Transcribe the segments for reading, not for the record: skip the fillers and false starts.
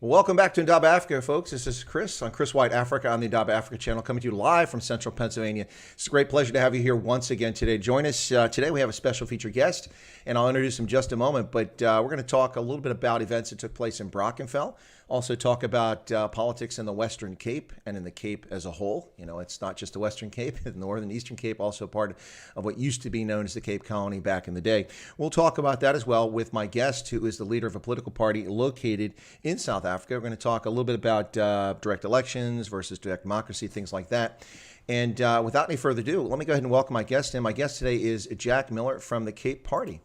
Welcome back to Indaba Africa, folks. This is Chris on Chris White Africa on the Indaba Africa channel, coming to you live from central Pennsylvania. It's a great pleasure to have you here once again today. Join us today. We have a special featured guest, and I'll introduce him in just a moment. But we're going to talk a little bit about events that took place in Brackenfell. Also talk about politics in the Western Cape and in the Cape as a whole. You know, it's not just the Western Cape, the Northern Eastern Cape, also part of what used to be known as the Cape Colony back in the day. We'll talk about that as well with my guest, who is the leader of a political party located in South Africa. We're going to talk a little bit about direct elections versus direct democracy, things like that. And without any further ado, let me go ahead and welcome my guest in. My guest today is Jack Miller from the Cape Parry.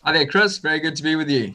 Hi there, Chris. Very good to be with you.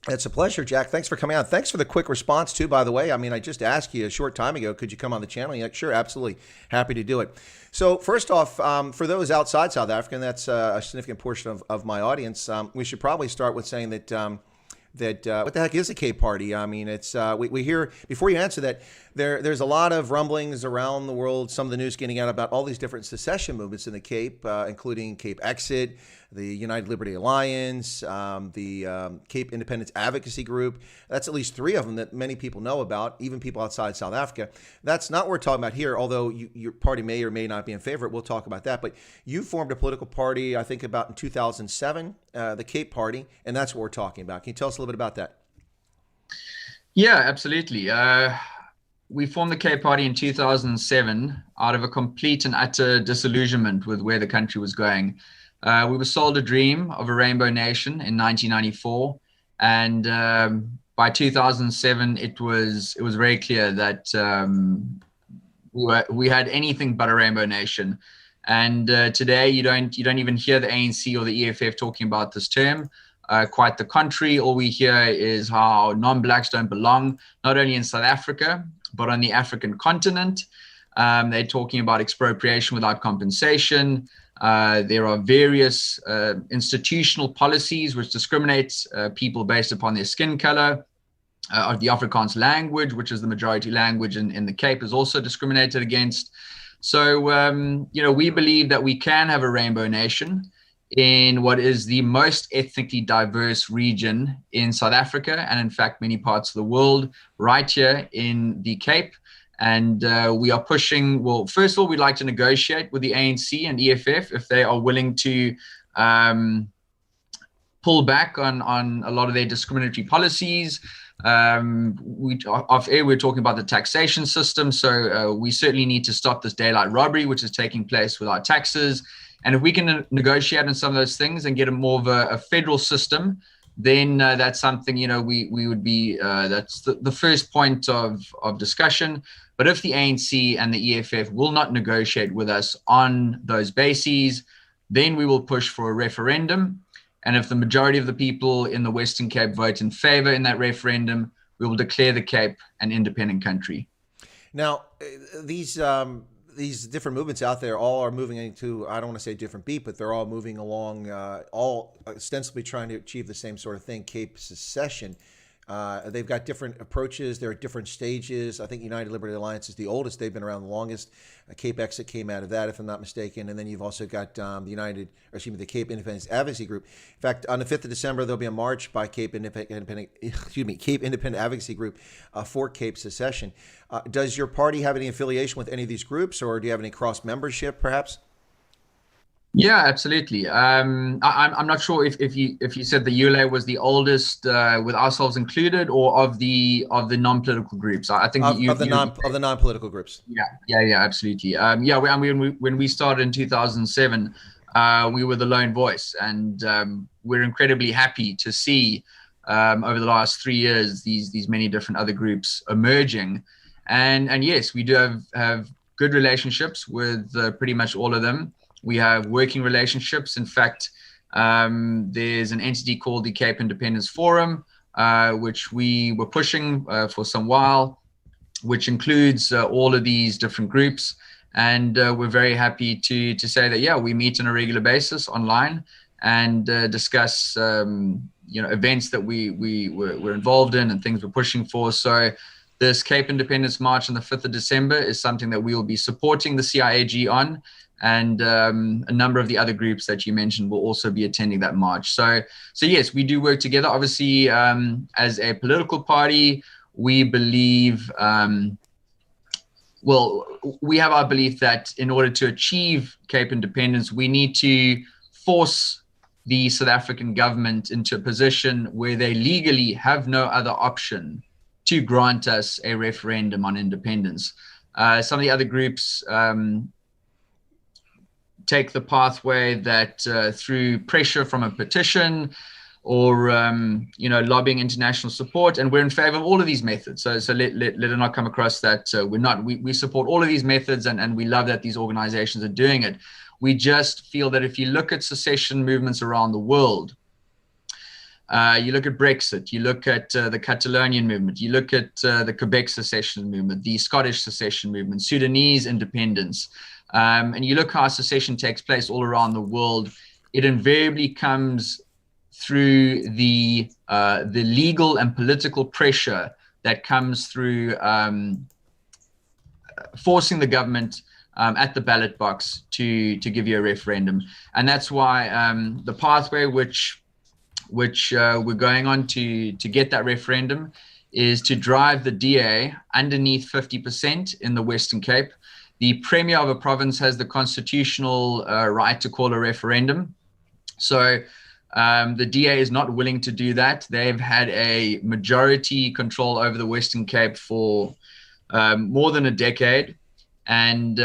It's a pleasure, Jack. Thanks for coming on. Thanks for the quick response, too, by the way. I mean, I just asked you a short time ago, could you come on the channel? You're like, sure, absolutely. Happy to do it. So first off, for those outside South Africa, and that's a significant portion of my audience, we should probably start with saying that what the heck is the Cape Party? I mean, it's we hear, before you answer that, there's a lot of rumblings around the world, some of the news getting out about all these different secession movements in the Cape, including Cape Exit, the United Liberty Alliance, the Cape Independence Advocacy Group. That's at least three of them that many people know about, even people outside South Africa. That's not what we're talking about here, although your party may or may not be in favor. We'll talk about that. But you formed a political party, I think about in 2007, the Cape Party, and that's what we're talking about. Can you tell us a little bit about that? Yeah, absolutely. We formed the Cape Party in 2007 out of a complete and utter disillusionment with where the country was going. We were sold a dream of a rainbow nation in 1994, and by 2007, it was very clear that we had anything but a rainbow nation. And today, you don't even hear the ANC or the EFF talking about this term. Quite the contrary, all we hear is how non-blacks don't belong, not only in South Africa, but on the African continent. They're talking about expropriation without compensation. There are various institutional policies which discriminate people based upon their skin color. The Afrikaans language, which is the majority language in the Cape, is also discriminated against. So, we believe that we can have a rainbow nation in what is the most ethnically diverse region in South Africa, and in fact, many parts of the world, right here in the Cape. And we are pushing, well, first of all, we'd like to negotiate with the ANC and EFF if they are willing to pull back on a lot of their discriminatory policies. Off air, we're talking about the taxation system. So we certainly need to stop this daylight robbery, which is taking place with our taxes. And if we can negotiate on some of those things and get a more of a federal system, then that's something, we would be, that's the first point of discussion. But if the ANC and the EFF will not negotiate with us on those bases, then we will push for a referendum. And if the majority of the people in the Western Cape vote in favor in that referendum, we will declare the Cape an independent country. Now, these different movements out there all are moving into, I don't want to say different beat, but they're all moving along, all ostensibly trying to achieve the same sort of thing, Cape secession. They've got different approaches. They're at different stages. I think United Liberty Alliance is the oldest. They've been around the longest. Cape Exit came out of that, if I'm not mistaken. And then you've also got the Cape Independence Advocacy Group. In fact, on the 5th of December, there'll be a march by Cape Independent Advocacy Group for Cape secession. Does your party have any affiliation with any of these groups, or do you have any cross membership, perhaps? Yeah, absolutely. I'm not sure if you said the ULA was the oldest, with ourselves included, or of the non-political groups. I think of the non-political groups. Yeah, absolutely. When we started in 2007, we were the lone voice, and we're incredibly happy to see over the last 3 years these many different other groups emerging, and yes, we do have good relationships with pretty much all of them. We have working relationships. In fact, there's an entity called the Cape Independence Forum, which we were pushing for some while, which includes all of these different groups. And we're very happy to say that, yeah, we meet on a regular basis online and discuss, events that we're involved in and things we're pushing for. So this Cape Independence March on the 5th of December is something that we will be supporting the CIAG on. and a number of the other groups that you mentioned will also be attending that march. So yes, we do work together. Obviously, as a political party, we believe, we have our belief that in order to achieve Cape independence, we need to force the South African government into a position where they legally have no other option to grant us a referendum on independence. Some of the other groups take the pathway that through pressure from a petition or lobbying international support, and we're in favor of all of these methods. So let it not come across that we're not. We support all of these methods, and we love that these organizations are doing it. We just feel that if you look at secession movements around the world, you look at Brexit, you look at the Catalonian movement, you look at the Quebec secession movement, the Scottish secession movement, Sudanese independence, and you look how secession takes place all around the world, it invariably comes through the legal and political pressure that comes through forcing the government at the ballot box to give you a referendum. And that's why the pathway which we're going on to get that referendum is to drive the DA underneath 50% in the Western Cape. The Premier of a province has the constitutional right to call a referendum. So the DA is not willing to do that. They've had a majority control over the Western Cape for more than a decade. And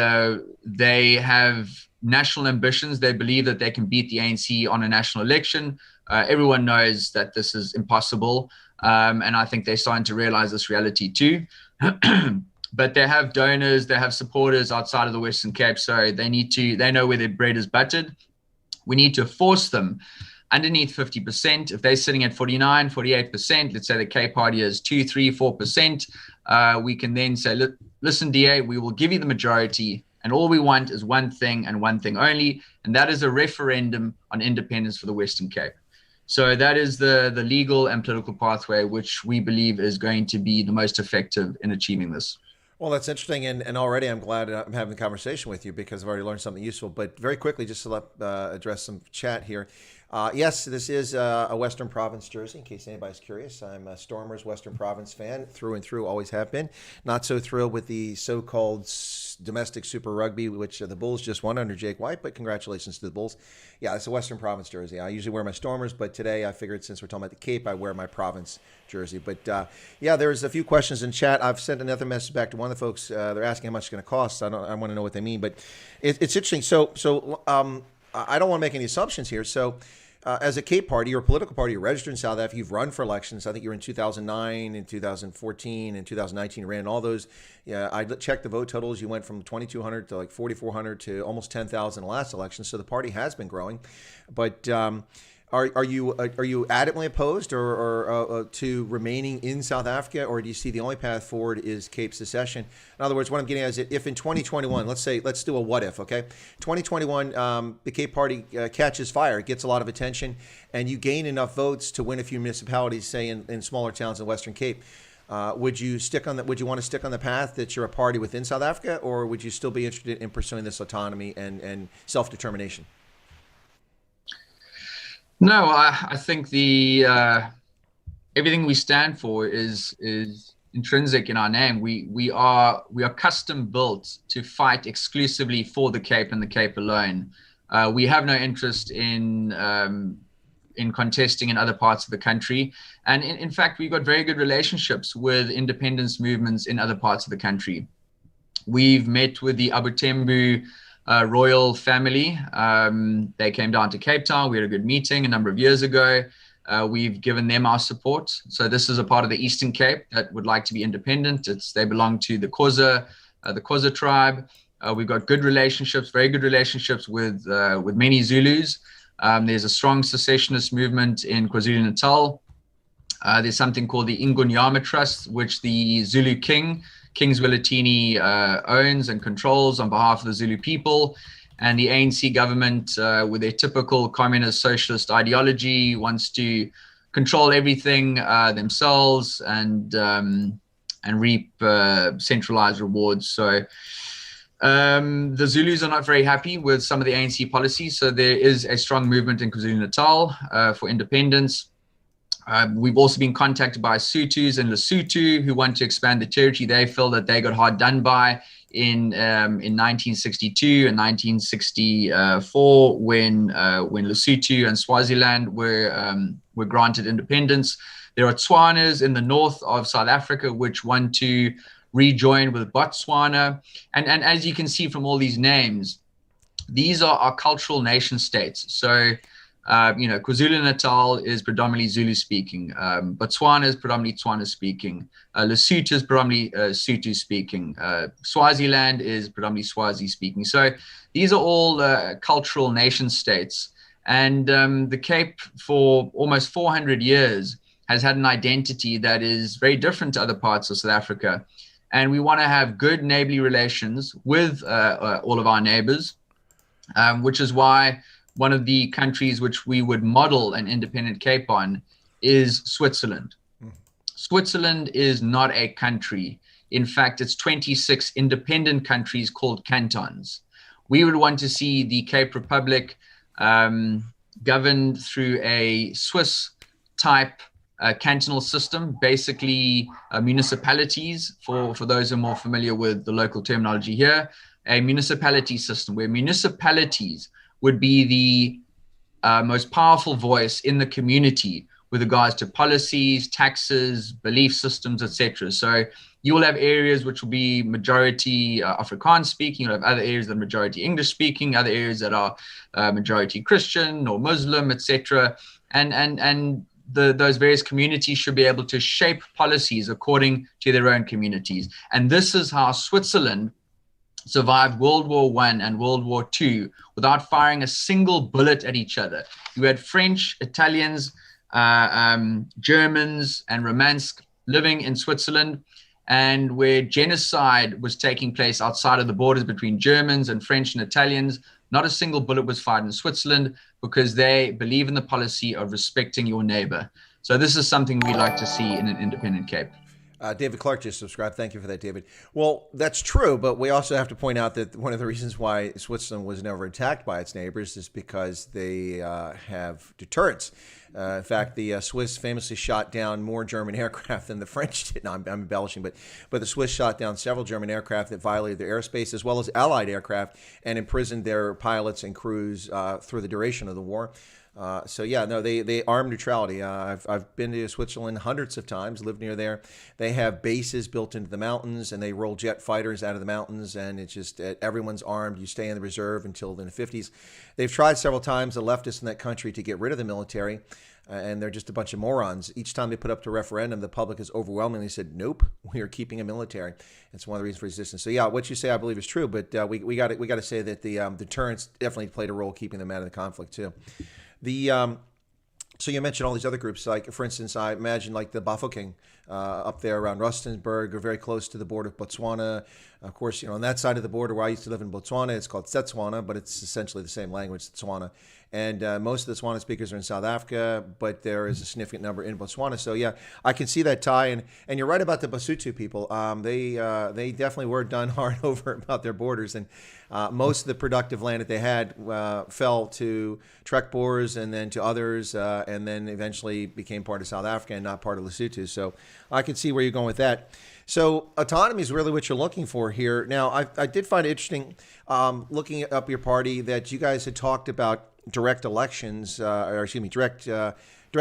they have national ambitions. They believe that they can beat the ANC on a national election. Everyone knows that this is impossible. And I think they're starting to realize this reality too. But they have donors, they have supporters outside of the Western Cape. So they know where their bread is buttered. We need to force them underneath 50%. If they're sitting at 49, 48%, let's say the Cape Party is 2, 3, 4%, we can then say, listen, DA, we will give you the majority, and all we want is one thing and one thing only, and that is a referendum on independence for the Western Cape. So that is the legal and political pathway which we believe is going to be the most effective in achieving this. Well, that's interesting, and already I'm glad I'm having a conversation with you because I've already learned something useful. But very quickly, just to address some chat here. Yes, this is a Western Province jersey, in case anybody's curious. I'm a Stormers Western Province fan through and through, always have been. Not so thrilled with the so-called domestic Super Rugby, which the Bulls just won under Jake White, but congratulations to the Bulls. Yeah, it's a Western Province jersey. I usually wear my Stormers, but today I figured since we're talking about the Cape, I wear my Province jersey. But yeah, there's a few questions in chat. I've sent another message back to one of the folks. They're asking how much it's going to cost. I want to know what they mean, but it's interesting. So I don't want to make any assumptions here. So as a Cape Party, you're a political party, you're registered in South Africa, you've run for elections. I think you were in 2009, in 2014, and 2019, you ran in all those. Yeah, I checked the vote totals. You went from 2,200 to like 4,400 to almost 10,000 in the last election. So the party has been growing. But are you adamantly opposed or to remaining in South Africa, or do you see the only path forward is Cape secession? In other words, what I'm getting at is if in 2021, let's do a what if, okay? 2021, the Cape Party catches fire, it gets a lot of attention, and you gain enough votes to win a few municipalities, say in smaller towns in the Western Cape. Would you want to stick on the path that you're a party within South Africa, or would you still be interested in pursuing this autonomy and self-determination? No, I think the everything we stand for is intrinsic in our name. We are custom built to fight exclusively for the Cape and the Cape alone. We have no interest in contesting in other parts of the country, and in fact, we've got very good relationships with independence movements in other parts of the country. We've met with the Abu Tembu royal family. They came down to Cape Town. We had a good meeting a number of years ago. We've given them our support. So this is a part of the Eastern Cape that would like to be independent. They belong to the Khoza tribe. We've got good relationships, very good relationships with many Zulus. There's a strong secessionist movement in KwaZulu-Natal. There's something called the Ingonyama Trust, which the Zulu King Zwelithini owns and controls on behalf of the Zulu people. And the ANC government, with their typical communist socialist ideology, wants to control everything themselves and reap centralized rewards. So The Zulus are not very happy with some of the ANC policies, so there is a strong movement in KwaZulu-Natal for independence. We've also been contacted by Sothos and Lesotho who want to expand the territory. They feel that they got hard done by in 1962 and 1964 when Lesotho and Swaziland were granted independence. There are Tswanas in the north of South Africa which want to rejoin with Botswana, and as you can see from all these names, these are our cultural nation states. So KwaZulu-Natal is predominantly Zulu speaking. Botswana is predominantly Tswana speaking. Lesotho is predominantly Sotho speaking. Swaziland is predominantly Swazi speaking. So these are all cultural nation states. And the Cape for almost 400 years has had an identity that is very different to other parts of South Africa. And we want to have good neighborly relations with all of our neighbors, which is why one of the countries which we would model an independent Cape on is Switzerland. Switzerland is not a country. In fact, it's 26 independent countries called cantons. We would want to see the Cape Republic governed through a Swiss type cantonal system, basically municipalities, for those who are more familiar with the local terminology here, a municipality system where municipalities would be the most powerful voice in the community with regards to policies, taxes, belief systems, etc. So you will have areas which will be majority Afrikaans speaking, you'll have other areas that are majority English speaking, other areas that are majority Christian or Muslim, etc. And those various communities should be able to shape policies according to their own communities. And this is how Switzerland survived World War I and World War II without firing a single bullet at each other. You had French, Italians, Germans, and Romansk living in Switzerland, and where genocide was taking place outside of the borders between Germans and French and Italians, not a single bullet was fired in Switzerland because they believe in the policy of respecting your neighbor. So this is something we'd like to see in an independent Cape. David Clark just subscribed. Thank you for that, David. Well, that's true, but we also have to point out that one of the reasons why Switzerland was never attacked by its neighbors is because they have deterrence. In fact, the Swiss famously shot down more German aircraft than the French did. No, I'm embellishing, but the Swiss shot down several German aircraft that violated their airspace, as well as Allied aircraft, and imprisoned their pilots and crews through the duration of the war. They armed neutrality. I've been to Switzerland hundreds of times, lived near there. They have bases built into the mountains, and they roll jet fighters out of the mountains, and it's just everyone's armed. You stay in the reserve until in the 50s. They've tried several times, the leftists in that country, to get rid of the military, and they're just a bunch of morons. Each time they put up to referendum, the public has overwhelmingly said, nope, we are keeping a military. It's one of the reasons for resistance. So yeah, what you say I believe is true, but we got to say that the deterrence definitely played a role keeping them out of the conflict too. So you mentioned all these other groups, like, for instance, I imagine like the Bafokeng up there around Rustenburg, or very close to the border of Botswana. Of course, on that side of the border where I used to live in Botswana, it's called Setswana, but it's essentially the same language, Tswana. And most of the Tswana speakers are in South Africa, but there is a significant number in Botswana. So yeah, I can see that tie. And you're right about the Basotho people. They definitely were done hard over about their borders. And most of the productive land that they had fell to Trek Boers and then to others, and then eventually became part of South Africa and not part of Lesotho. So I can see where you're going with that. So autonomy is really what you're looking for here. Now, I did find it interesting looking up your party that you guys had talked about direct elections, direct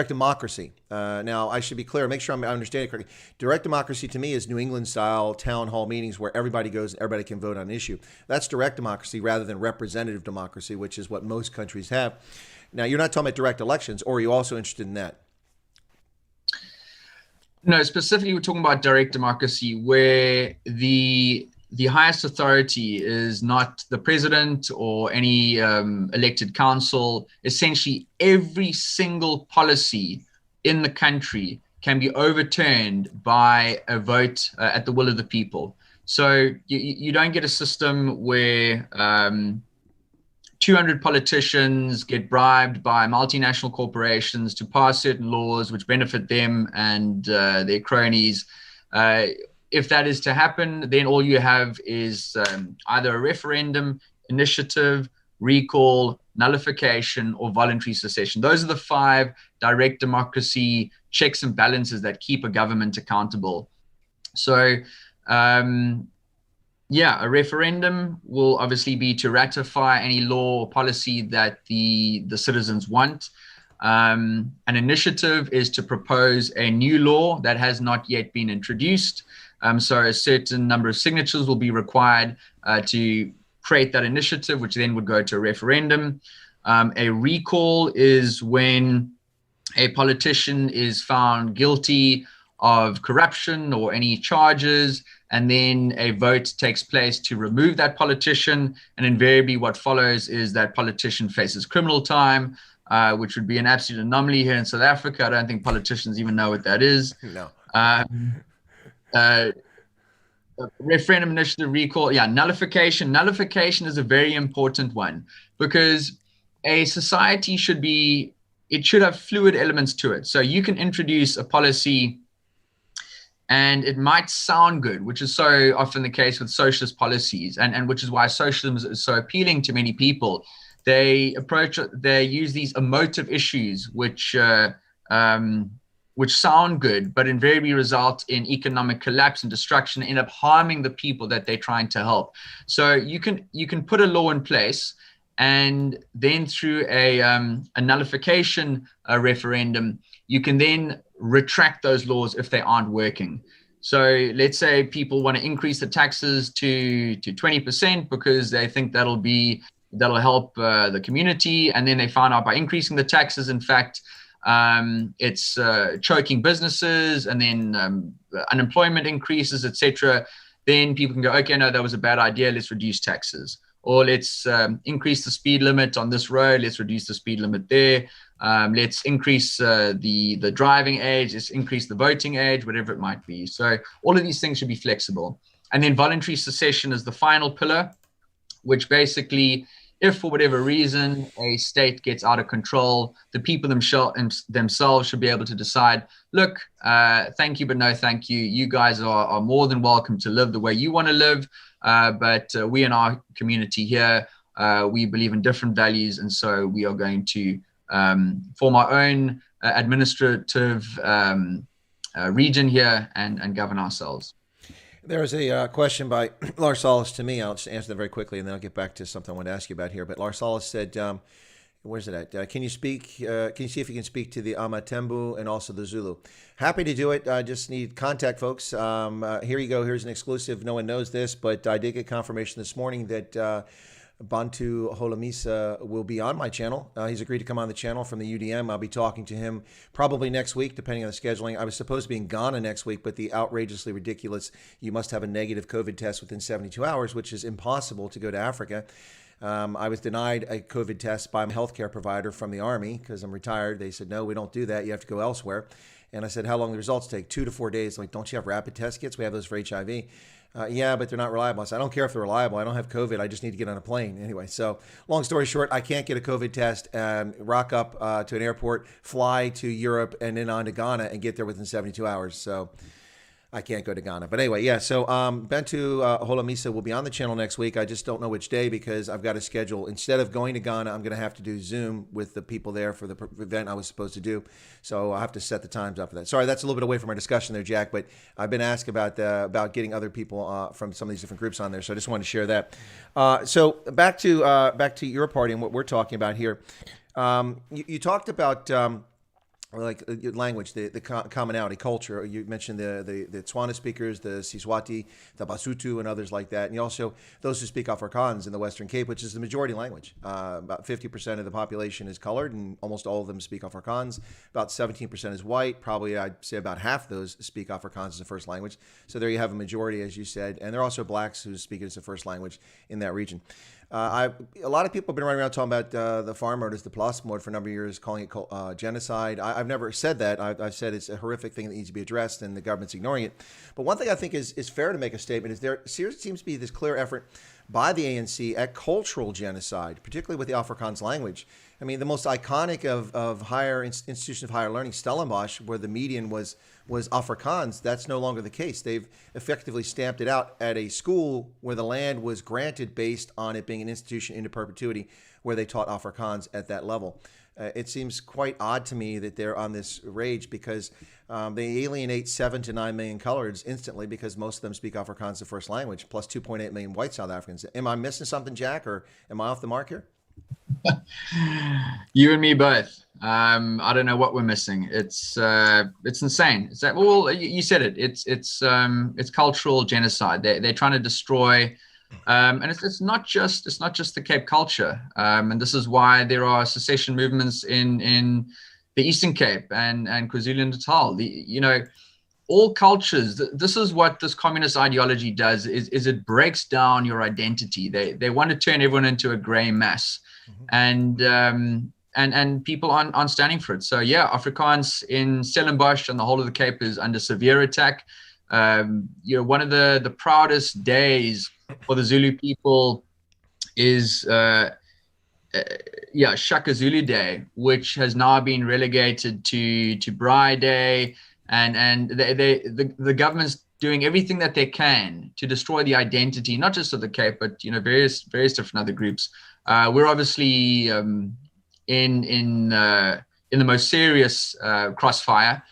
democracy. Now, I should be clear, make sure I'm understanding it correctly. Direct democracy to me is New England-style town hall meetings where everybody goes and everybody can vote on an issue. That's direct democracy rather than representative democracy, which is what most countries have. Now, you're not talking about direct elections, or are you also interested in that? No, specifically we're talking about direct democracy where the highest authority is not the president or any elected council. Essentially, every single policy in the country can be overturned by a vote at the will of the people. So you don't get a system where 200 politicians get bribed by multinational corporations to pass certain laws which benefit them and their cronies. if that is to happen, then all you have is either a referendum, initiative, recall, nullification, or voluntary secession. Those are the 5 direct democracy checks and balances that keep a government accountable. So, a referendum will obviously be to ratify any law or policy that the citizens want. An initiative is to propose a new law that has not yet been introduced. So a certain number of signatures will be required to create that initiative, which then would go to a referendum. A recall is when a politician is found guilty of corruption or any charges, and then a vote takes place to remove that politician. And invariably what follows is that politician faces criminal time, which would be an absolute anomaly here in South Africa. I don't think politicians even know what that is. No. Referendum, initiative, recall. Yeah, nullification. Nullification is a very important one, because a society should have fluid elements to it. So you can introduce a policy and it might sound good, which is so often the case with socialist policies, and which is why socialism is so appealing to many people. They use these emotive issues, which sound good, but invariably result in economic collapse and destruction, and end up harming the people that they're trying to help. So you can put a law in place, and then through a nullification referendum, you can then retract those laws if they aren't working. So let's say people want to increase the taxes to 20% because they think that'll help the community, and then they find out by increasing the taxes, in fact, it's choking businesses, and then unemployment increases, etc. Then people can go, okay, no, that was a bad idea. Let's reduce taxes, or let's increase the speed limit on this road. Let's reduce the speed limit there. Let's increase the driving age. Let's increase the voting age, whatever it might be. So all of these things should be flexible. And then voluntary secession is the final pillar, which basically, if for whatever reason a state gets out of control, the people themselves should be able to decide, look, thank you, but no thank you. You guys are more than welcome to live the way you want to live. But we in our community here, we believe in different values. And so we are going to form our own administrative region here and govern ourselves. There's a question by Lars Solis to me. I'll just answer that very quickly, and then I'll get back to something I want to ask you about here. But Lars Solis said, where's it at? Can you see if you can speak to the Amatembu and also the Zulu? Happy to do it. I just need contact, folks. Here you go. Here's an exclusive. No one knows this, but I did get confirmation this morning that Bantu Holomisa will be on my channel. He's agreed to come on the channel from the UDM. I'll be talking to him probably next week, depending on the scheduling. I was supposed to be in Ghana next week, but the outrageously ridiculous, you must have a negative COVID test within 72 hours, which is impossible to go to Africa. I was denied a COVID test by my healthcare provider from the Army because I'm retired. They said, no, we don't do that. You have to go elsewhere. And I said, how long do the results take? 2 to 4 days. I'm like, don't you have rapid test kits? We have those for HIV. Yeah, but they're not reliable. I said, I don't care if they're reliable. I don't have COVID. I just need to get on a plane. Anyway, so long story short, I can't get a COVID test, rock up to an airport, fly to Europe, and then on to Ghana and get there within 72 hours. So I can't go to Ghana. But anyway, yeah, so Bantu Holomisa will be on the channel next week. I just don't know which day because I've got a schedule. Instead of going to Ghana, I'm going to have to do Zoom with the people there for the event I was supposed to do. So I'll have to set the times up for that. Sorry, that's a little bit away from our discussion there, Jack, but I've been asked about getting other people from some of these different groups on there. So I just wanted to share that. So back to your party and what we're talking about here. You talked about like language, the commonality, culture. You mentioned the Tswana speakers, the Siswati, the Basotho, and others like that. And you also, those who speak Afrikaans in the Western Cape, which is the majority language. About 50% of the population is colored, and almost all of them speak Afrikaans. About 17% is white. Probably, I'd say about half those speak Afrikaans as a first language. So there you have a majority, as you said. And there are also blacks who speak it as a first language in that region. A lot of people have been running around talking about the farm murders, the plasmord, for a number of years, calling it genocide. I've never said that. I've said it's a horrific thing that needs to be addressed, and the government's ignoring it. But one thing I think is fair to make a statement is there seems to be this clear effort by the ANC at cultural genocide, particularly with the Afrikaans language. I mean, the most iconic of higher institution of higher learning, Stellenbosch, where the median was Afrikaans, that's no longer the case. They've effectively stamped it out at a school where the land was granted based on it being an institution into perpetuity, where they taught Afrikaans at that level. It seems quite odd to me that they're on this rage because they alienate 7 to 9 million coloreds instantly because most of them speak Afrikaans the first language, plus 2.8 million white South Africans. Am I missing something, Jack, or am I off the mark here? You and me both. I don't know what we're missing. It's insane. It's that, well, you said it. It's cultural genocide. They're trying to destroy. And it's not just the Cape culture, and this is why there are secession movements in the Eastern Cape and KwaZulu-Natal. All cultures. This is what this communist ideology does: is it breaks down your identity. They want to turn everyone into a grey mass, mm-hmm. and people aren't standing for it. So yeah, Afrikaans in Stellenbosch and the whole of the Cape is under severe attack. One of the proudest days for the Zulu people is Shaka Zulu Day, which has now been relegated to Braai Day, and the government's doing everything that they can to destroy the identity, not just of the Cape, but various different other groups. We're obviously in the most serious crossfire.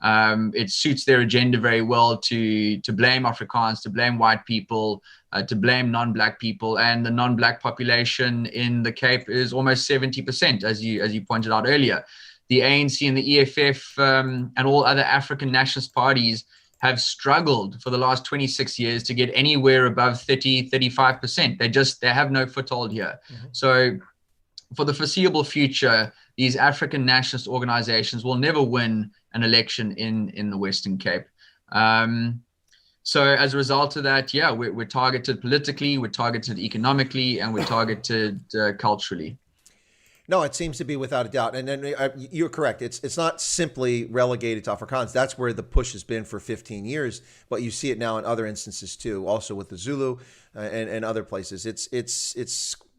It suits their agenda very well to blame Afrikaans, to blame white people, to blame non-black people, and the non-black population in the Cape is almost 70%, as you pointed out earlier. The ANC and the EFF and all other African nationalist parties have struggled for the last 26 years to get anywhere above 35%. They have no foothold here. Mm-hmm. So for the foreseeable future, these African nationalist organizations will never win an election in the Western Cape. So as a result of that, we're targeted politically, we're targeted economically, and we're targeted culturally. No, it seems to be without a doubt. And then you're correct. It's not simply relegated to Afrikaans. That's where the push has been for 15 years. But you see it now in other instances too, also with the Zulu and other places.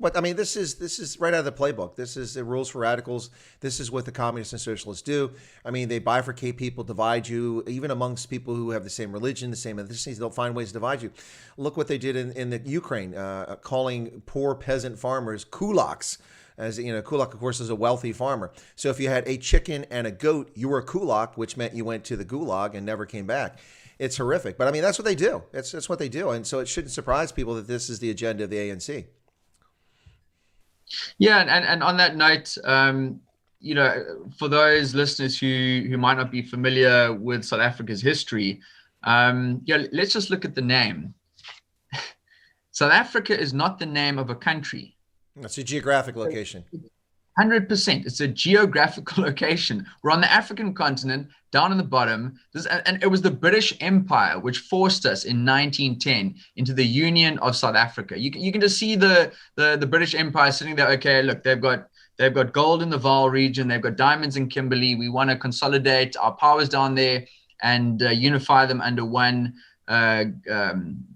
But I mean, this is right out of the playbook. This is the rules for radicals. This is what the communists and socialists do. I mean, they bifurcate people, divide you, even amongst people who have the same religion, the same ethnicities. They'll find ways to divide you. Look what they did in the Ukraine, calling poor peasant farmers kulaks. As you know, kulak, of course, is a wealthy farmer. So if you had a chicken and a goat, you were a kulak, which meant you went to the gulag and never came back. It's horrific. But I mean, that's what they do. That's what they do. And so it shouldn't surprise people that this is the agenda of the ANC. Yeah. And on that note, for those listeners who might not be familiar with South Africa's history, let's just look at the name. South Africa is not the name of a country. It's a geographic location. 100%. It's a geographical location. We're on the African continent, down in the bottom. And it was the British Empire which forced us in 1910 into the Union of South Africa. You can just see the British Empire sitting there. Okay, look, they've got gold in the Vaal region. They've got diamonds in Kimberley. We want to consolidate our powers down there and unify them under one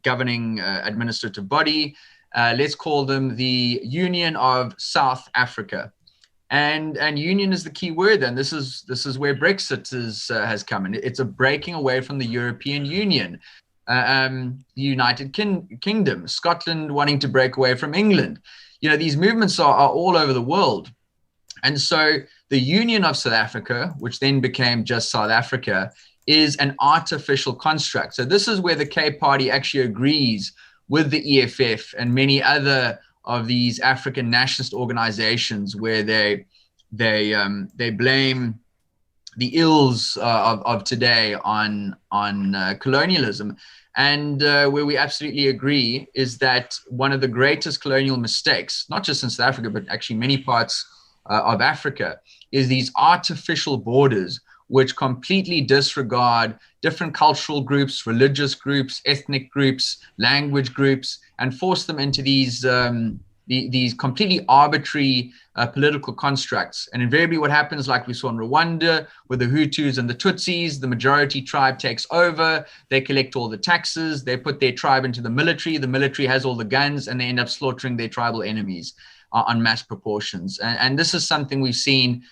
governing administrative body. Let's call them the Union of South Africa, and union is the key word. And this is where Brexit has come in. It's a breaking away from the European Union, the United Kingdom, Scotland wanting to break away from England. These movements are all over the world, and so the Union of South Africa, which then became just South Africa, is an artificial construct. So this is where the Cape Party actually agrees with the EFF and many other of these African nationalist organizations, where they blame the ills of today on colonialism, and where we absolutely agree is that one of the greatest colonial mistakes, not just in South Africa but actually many parts of Africa, is these artificial borders which completely disregard different cultural groups, religious groups, ethnic groups, language groups, and force them into these completely arbitrary political constructs. And invariably what happens, like we saw in Rwanda, with the Hutus and the Tutsis, the majority tribe takes over, they collect all the taxes, they put their tribe into the military has all the guns, and they end up slaughtering their tribal enemies. on mass proportions. And this is something we've seen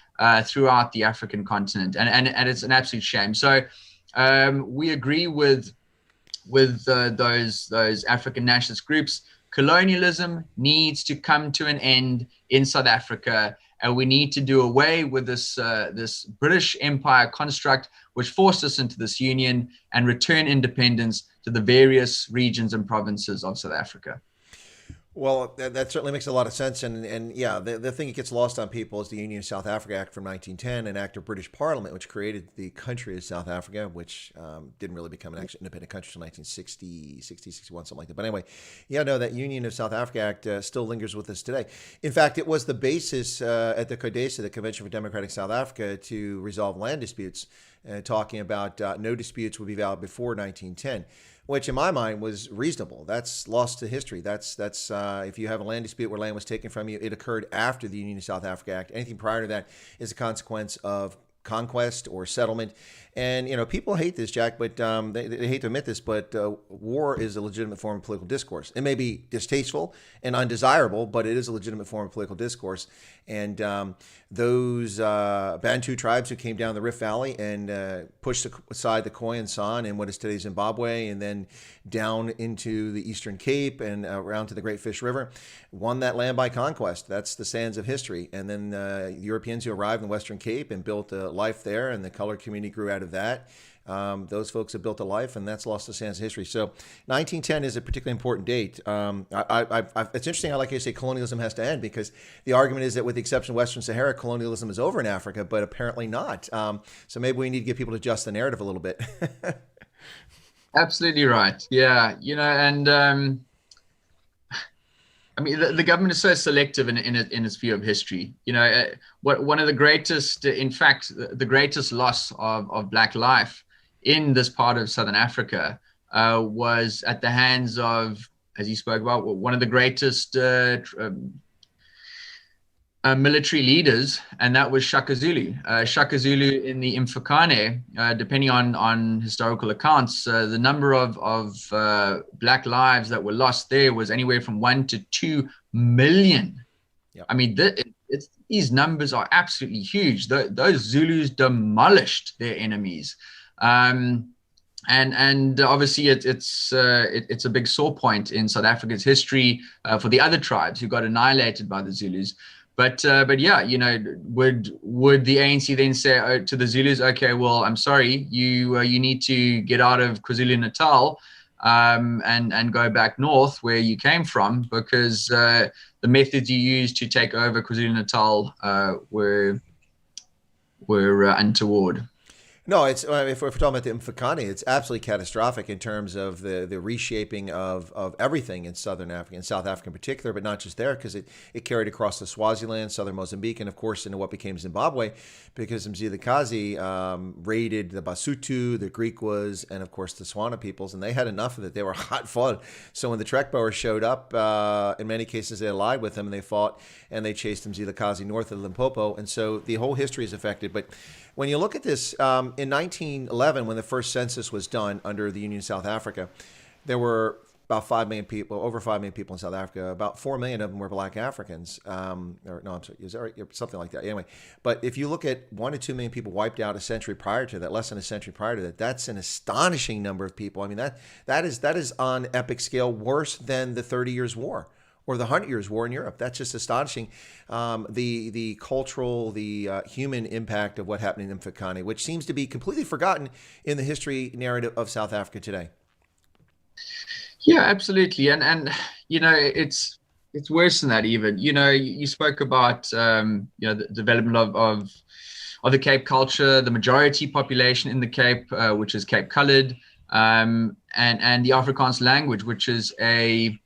throughout the African continent, and it's an absolute shame. So we agree with those African nationalist groups. Colonialism needs to come to an end in South Africa, and we need to do away with this British Empire construct, which forced us into this union, and return independence to the various regions and provinces of South Africa. Well, that certainly makes a lot of sense. And yeah, the thing that gets lost on people is the Union of South Africa Act from 1910, an act of British Parliament, which created the country of South Africa, which didn't really become an actual independent country until 1960, 61, something like that. But anyway, yeah, no, that Union of South Africa Act still lingers with us today. In fact, it was the basis at the CODESA, the Convention for Democratic South Africa, to resolve land disputes, talking about no disputes would be valid before 1910. Which in my mind was reasonable. That's lost to history. That's if you have a land dispute where land was taken from you, it occurred after the Union of South Africa Act. Anything prior to that is a consequence of conquest or settlement. And, people hate this, Jack, but they hate to admit this, but war is a legitimate form of political discourse. It may be distasteful and undesirable, but it is a legitimate form of political discourse. And those Bantu tribes who came down the Rift Valley and pushed aside the Khoi and San in what is today Zimbabwe, and then down into the Eastern Cape and around to the Great Fish River, won that land by conquest. That's the sands of history. And then Europeans who arrived in the Western Cape and built a life there, and the colored community grew out of that. Those folks have built a life, and that's lost to sands of history. So 1910 is a particularly important date. It's interesting. I like how you say colonialism has to end, because the argument is that with the exception of Western Sahara, colonialism is over in Africa, but apparently not. So maybe we need to get people to adjust the narrative a little bit. Absolutely right. Yeah. And I mean, the government is so selective in its view of history. One of the greatest, in fact, the greatest loss of Black life in this part of Southern Africa was at the hands of, as you spoke about, one of the greatest military leaders, and that was Shaka Zulu. Shaka Zulu in the Mfukane, depending on historical accounts, the number of Black lives that were lost there was anywhere from 1 to 2 million. Yep. I mean, these numbers are absolutely huge. Those Zulus demolished their enemies. And obviously it's a big sore point in South Africa's history for the other tribes who got annihilated by the Zulus. But yeah, would the ANC then say to the Zulus, okay, well, I'm sorry, you need to get out of KwaZulu-Natal and go back north where you came from, because the methods you used to take over KwaZulu-Natal were untoward. No, if we're talking about the Mfukane, it's absolutely catastrophic in terms of the reshaping of everything in Southern Africa, and South Africa in particular, but not just there, because it carried across the Swaziland, southern Mozambique, and of course into what became Zimbabwe, because Mzila Kazi raided the Basotho, the Griquas, and of course the Swana peoples, and they had enough of it. They were hot fun. So when the Trekboers showed up, in many cases they allied with them, and they fought, and they chased Mzila Kazi north of Limpopo, and so the whole history is affected. But when you look at this, in 1911, when the first census was done under the Union of South Africa, there were about 5 million people, over 5 million people in South Africa. About 4 million of them were Black Africans. Or no, I'm sorry, is that right? Something like that. Anyway, but if you look at 1 to 2 million people wiped out a century prior to that, less than a century prior to that, that's an astonishing number of people. I mean, that is on epic scale worse than the 30 Years' War or the 100 Years' War in Europe. That's just astonishing. The cultural, the human impact of what happened in Mfukane, which seems to be completely forgotten in the history narrative of South Africa today. Yeah, absolutely. And it's worse than that even. You spoke about the development of the Cape culture, the majority population in the Cape, which is Cape colored, and the Afrikaans language, which is a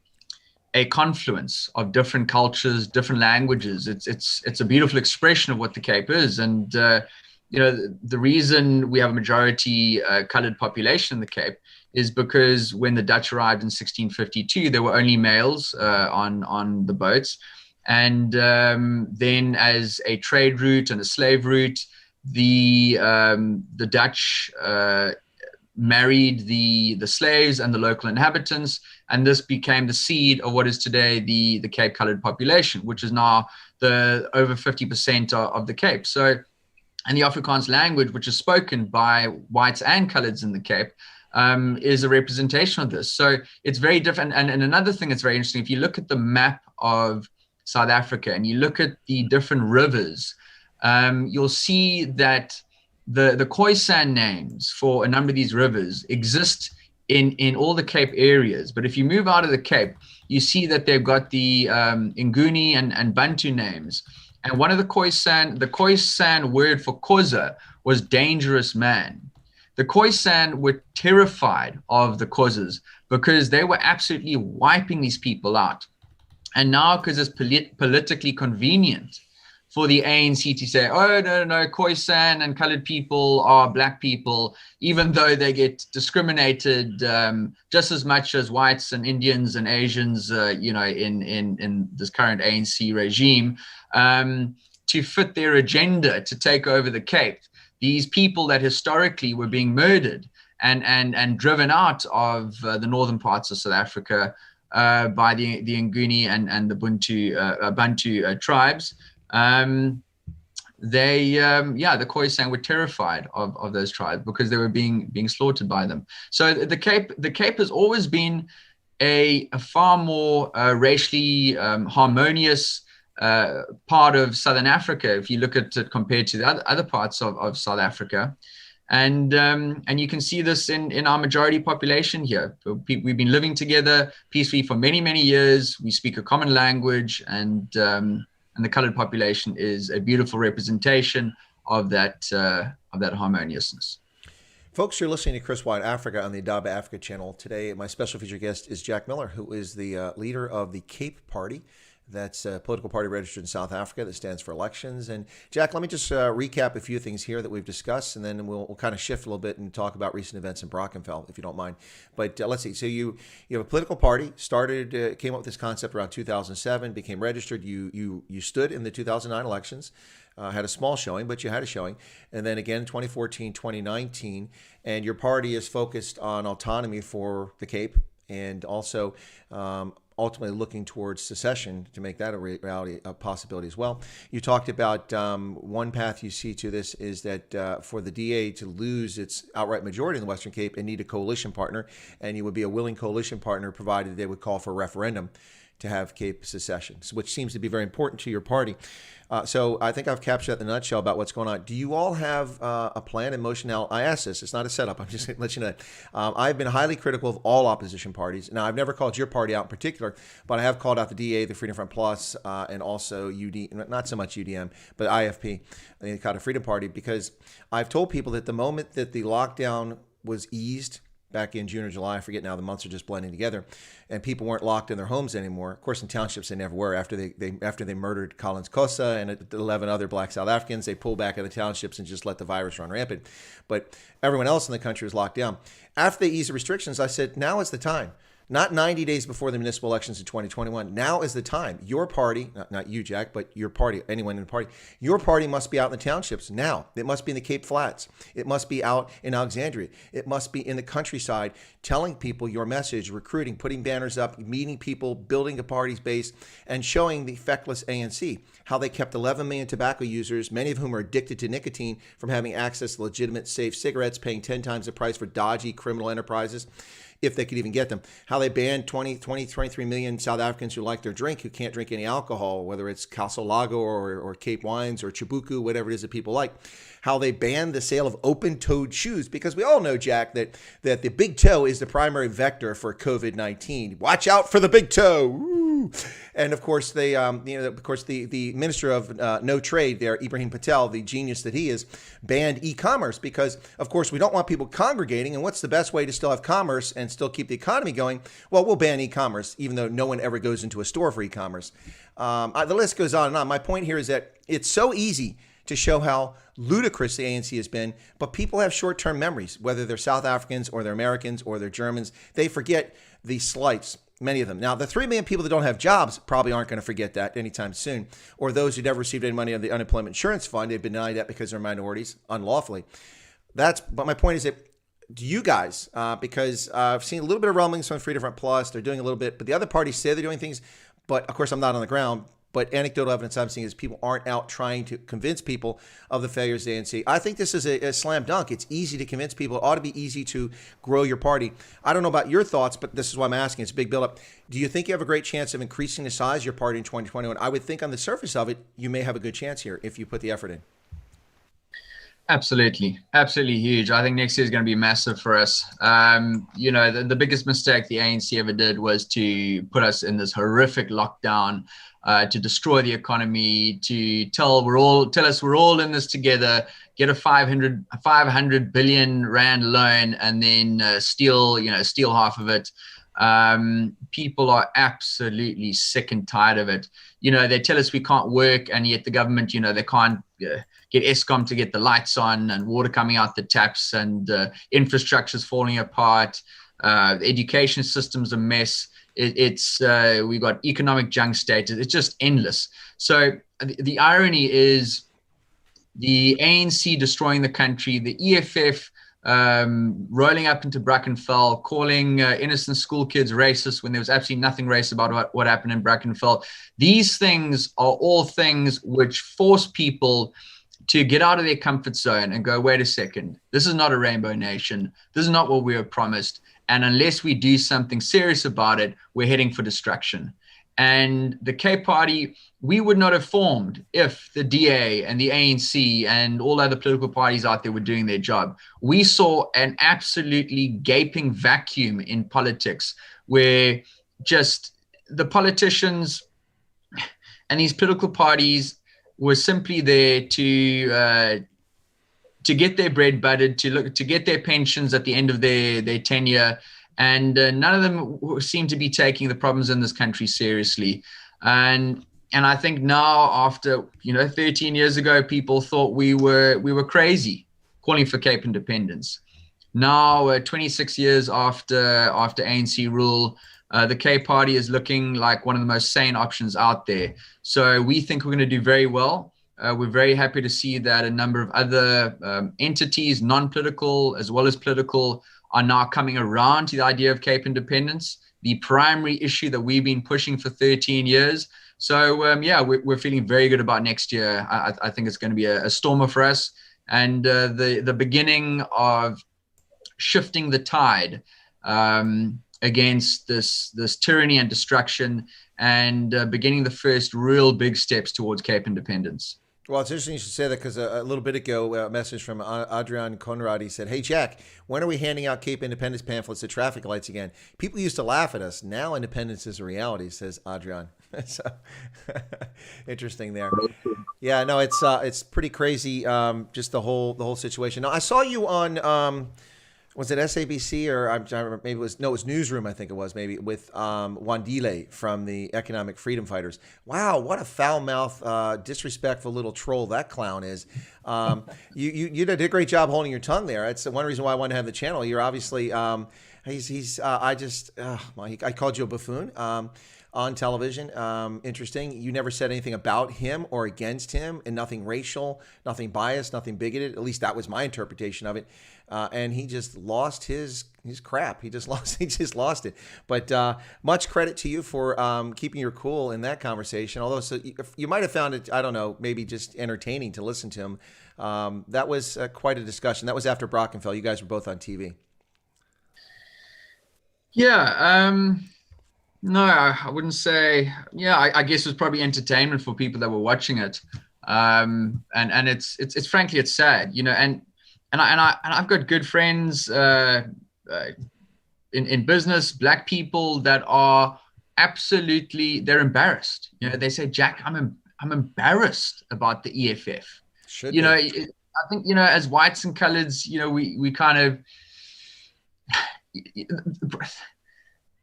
confluence of different cultures, different languages. It's a beautiful expression of what the Cape is. And the reason we have a majority colored population in the Cape is because when the Dutch arrived in 1652, there were only males on the boats. And then as a trade route and a slave route, the Dutch married the slaves and the local inhabitants, and this became the seed of what is today the Cape colored population, which is now the over 50% of the Cape. So, and the Afrikaans language, which is spoken by whites and coloreds in the Cape, is a representation of this. So it's very different. And another thing that's very interesting, if you look at the map of South Africa and you look at the different rivers, you'll see that the Khoisan names for a number of these rivers exist in all the Cape areas. But if you move out of the Cape, you see that they've got the Nguni and Bantu names. And one of the Khoisan word for Khoza was dangerous man. The Khoisan were terrified of the Khozas because they were absolutely wiping these people out. And now, because it's politically convenient for the ANC to say, oh, no, Khoisan and colored people are black people, even though they get discriminated just as much as whites and Indians and Asians, in this current ANC regime, to fit their agenda to take over the Cape. These people that historically were being murdered and driven out of the northern parts of South Africa by the Nguni and the Bantu tribes, the Khoisan were terrified of those tribes because they were being slaughtered by them. So the Cape has always been a far more racially harmonious part of Southern Africa, if you look at it compared to the other parts of South Africa. And you can see this in our majority population here. We've been living together peacefully for many, many years. We speak a common language, and the colored population is a beautiful representation of that harmoniousness. Folks, you're listening to Chris White Africa on the Adaba Africa channel. Today, my special featured guest is Jack Miller, who is the leader of the Cape Party. That's a political party registered in South Africa that stands for elections. And Jack, let me just recap a few things here that we've discussed, and then we'll kind of shift a little bit and talk about recent events in Brackenfell, if you don't mind. But let's see. So you have a political party, came up with this concept around 2007, became registered. You stood in the 2009 elections, had a small showing, but you had a showing. And then again, 2014, 2019, and your party is focused on autonomy for the Cape, and also ultimately looking towards secession to make that a reality, a possibility as well. You talked about one path you see to this is that for the DA to lose its outright majority in the Western Cape and need a coalition partner, and you would be a willing coalition partner provided they would call for a referendum to have Cape secession, which seems to be very important to your party. So I think I've captured that in a nutshell about what's going on. Do you all have a plan in motion now? I asked this. It's not a setup. I'm just going to let you know. I've been highly critical of all opposition parties. Now, I've never called your party out in particular, but I have called out the DA, the Freedom Front Plus, and also not so much UDM, but IFP, the Dakota Freedom Party, because I've told people that the moment that the lockdown was eased, back in June or July, I forget now, the months are just blending together, and people weren't locked in their homes anymore. Of course, in townships, they never were. After they murdered Collins Kosa and 11 other black South Africans, they pulled back out of the townships and just let the virus run rampant. But everyone else in the country was locked down. After they eased the restrictions, I said, now is the time. Not 90 days before the municipal elections in 2021. Now is the time. Your party, not you, Jack, but your party, anyone in the party, your party must be out in the townships now. It must be in the Cape Flats. It must be out in Alexandria. It must be in the countryside, telling people your message, recruiting, putting banners up, meeting people, building a party's base, and showing the feckless ANC how they kept 11 million tobacco users, many of whom are addicted to nicotine, from having access to legitimate, safe cigarettes, paying 10 times the price for dodgy criminal enterprises, if they could even get them. How they banned 23 million South Africans who like their drink, who can't drink any alcohol, whether it's Castle Lago or Cape Wines or Chibuku, whatever it is that people like. How they banned the sale of open-toed shoes, because we all know, Jack, that the big toe is the primary vector for COVID-19. Watch out for the big toe. Woo! And of course, the Minister of No Trade there, Ibrahim Patel, the genius that he is, banned e-commerce because, of course, we don't want people congregating. And what's the best way to still have commerce and still keep the economy going? Well, we'll ban e-commerce, even though no one ever goes into a store for e-commerce. The list goes on and on. My point here is that it's so easy to show how ludicrous the ANC has been, but people have short-term memories, whether they're South Africans or they're Americans or they're Germans. They forget the slights, many of them. Now, the 3 million people that don't have jobs probably aren't going to forget that anytime soon, or those who never received any money on the unemployment insurance fund. They've been denied that because they're minorities unlawfully. But my point is that do you guys, because I've seen a little bit of rumblings from Freedom Front Plus, they're doing a little bit, but the other parties say they're doing things, but of course I'm not on the ground. But anecdotal evidence I'm seeing is people aren't out trying to convince people of the failures of the ANC. I think this is a slam dunk. It's easy to convince people. It ought to be easy to grow your party. I don't know about your thoughts, but this is why I'm asking. It's a big buildup. Do you think you have a great chance of increasing the size of your party in 2021? I would think on the surface of it, you may have a good chance here if you put the effort in. Absolutely. Absolutely huge. I think next year is going to be massive for us. The biggest mistake the ANC ever did was to put us in this horrific lockdown, to destroy the economy, to tell us we're all in this together, get a 500 billion rand loan, and then steal half of it. People are absolutely sick and tired of it. They tell us we can't work, and yet the government, they can't get Eskom to get the lights on and water coming out the taps, and infrastructure's falling apart. The education system's a mess. We've got economic junk status. It's just endless. So the irony is the ANC destroying the country, the EFF rolling up into Brackenfell, calling innocent school kids racist when there was absolutely nothing racist about what happened in Brackenfell. These things are all things which force people to get out of their comfort zone and go, wait a second, this is not a rainbow nation. This is not what we were promised. And unless we do something serious about it, we're heading for destruction. And the Cape Party, we would not have formed if the DA and the ANC and all other political parties out there were doing their job. We saw an absolutely gaping vacuum in politics where just the politicians and these political parties were simply there to get their bread buttered, to get their pensions at the end of their tenure. And none of them seem to be taking the problems in this country seriously. And I think now, after 13 years ago, people thought we were crazy calling for Cape independence. Now, 26 years after ANC rule, the Cape Party is looking like one of the most sane options out there. So we think we're going to do very well. We're very happy to see that a number of other entities, non-political as well as political, are now coming around to the idea of Cape independence, the primary issue that we've been pushing for 13 years. So, we're feeling very good about next year. I think it's going to be a stormer for us, and the beginning of shifting the tide against this tyranny and destruction, and beginning the first real big steps towards Cape independence. Well, it's interesting you should say that, because a little bit ago, a message from Adrian Conrad, he said, "Hey, Jack, when are we handing out Cape independence pamphlets at traffic lights again? People used to laugh at us. Now independence is a reality," says Adrian. So interesting there. Yeah, no, it's pretty crazy, just the whole situation. Now, I saw you on was it SABC or maybe it was Newsroom, I think it was, maybe, with Wandile from the Economic Freedom Fighters. Wow, what a foul-mouthed, disrespectful little troll that clown is. You did a great job holding your tongue there. That's one reason why I wanted to have the channel. You're obviously I called you a buffoon on television. Interesting. You never said anything about him or against him, and nothing racial, nothing biased, nothing bigoted. At least that was my interpretation of it. And he just lost his crap. He just lost it. But much credit to you for keeping your cool in that conversation. Although, so you might have found it, I don't know, maybe just entertaining to listen to him. That was quite a discussion. That was after Brackenfell. You guys were both on TV. Yeah. No, I wouldn't say. Yeah, I guess it was probably entertainment for people that were watching it. And it's frankly, it's sad, and I've got good friends in business, black people that are they're embarrassed. They say, "Jack, I'm embarrassed about the EFF." Should be. I think as whites and coloreds, we kind of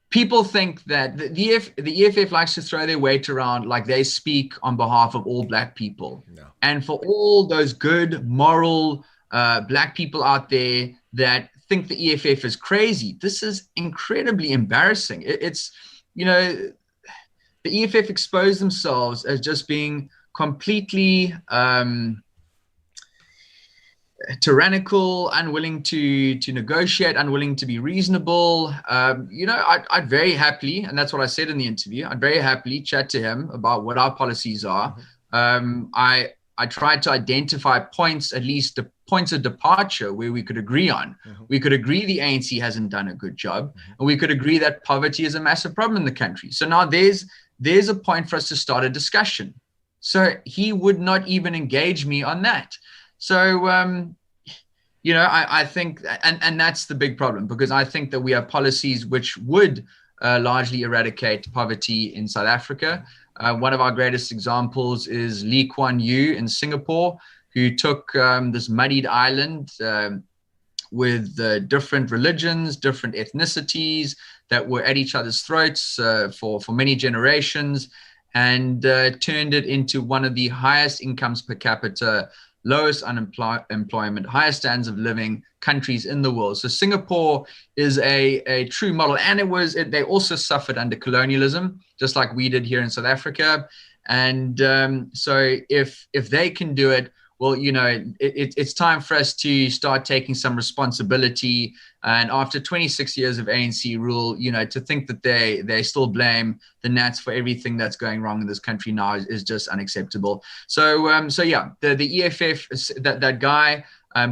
people think that the EFF likes to throw their weight around like they speak on behalf of all black people. No. And for all those good, moral black people out there that think the EFF is crazy, this is incredibly embarrassing. It's the EFF exposed themselves as just being completely tyrannical, unwilling to negotiate, unwilling to be reasonable. I'd very happily, and that's what I said in the interview, I'd very happily chat to him about what our policies are. I tried to identify points, at least the points of departure where we could agree on. We could agree the ANC hasn't done a good job, and we could agree that poverty is a massive problem in the country. So now there's a point for us to start a discussion. So he would not even engage me on that. So, I think, and that's the big problem, because I think that we have policies which would largely eradicate poverty in South Africa. One of our greatest examples is Lee Kuan Yew in Singapore, who took this muddied island with different religions, different ethnicities that were at each other's throats for many generations, and turned it into one of the highest incomes per capita, lowest unemployment, highest standards of living countries in the world. So Singapore is a true model, and they also suffered under colonialism, just like we did here in South Africa. And so if they can do it, well, it's time for us to start taking some responsibility. And after 26 years of ANC rule, to think that they still blame the Nats for everything that's going wrong in this country now is just unacceptable. So yeah, the EFF, that guy, I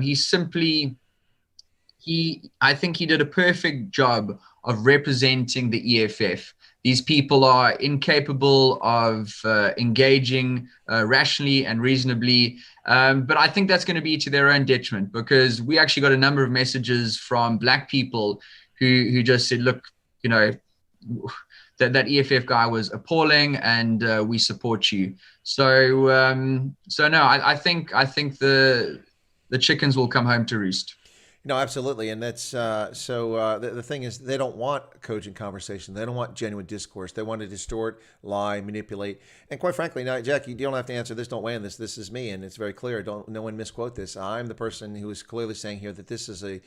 think he did a perfect job of representing the EFF. These people are incapable of engaging rationally and reasonably. But I think that's going to be to their own detriment, because we actually got a number of messages from Black people who just said, look, that EFF guy was appalling, and we support you. So no, I think the chickens will come home to roost. No, absolutely. And that's the thing is, they don't want cogent conversation. They don't want genuine discourse. They want to distort, lie, manipulate. And quite frankly, now, Jack, you don't have to answer this. Don't weigh in this. This is me, and it's very clear. No one misquote this. I'm the person who is clearly saying here that this is a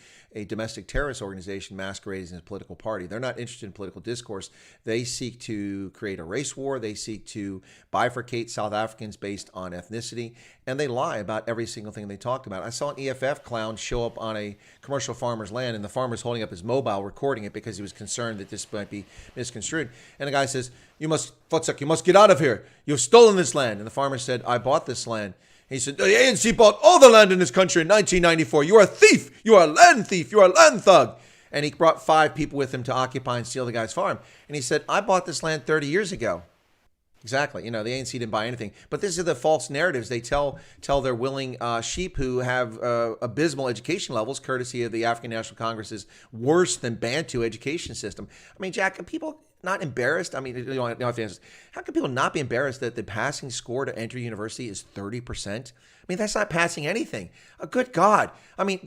domestic terrorist organization masquerading as a political party. They're not interested in political discourse. They seek to create a race war. They seek to bifurcate South Africans based on ethnicity, and they lie about every single thing they talked about. I saw an EFF clown show up on a commercial farmer's land, and the farmer's holding up his mobile recording it because he was concerned that this might be misconstrued. And the guy says, you must get out of here. You've stolen this land. And the farmer said, I bought this land. And he said, the ANC bought all the land in this country in 1994. You are a thief. You are a land thief. You are a land thug. And he brought 5 people with him to occupy and steal the guy's farm. And he said, I bought this land 30 years ago. Exactly. The ANC didn't buy anything. But these are the false narratives they tell their willing sheep who have abysmal education levels, courtesy of the African National Congress's worse than Bantu education system. I mean, Jack, are people not embarrassed? I mean, you don't have to answer. How can people not be embarrassed that the passing score to enter university is 30%? I mean, that's not passing anything. Oh, good God. I mean,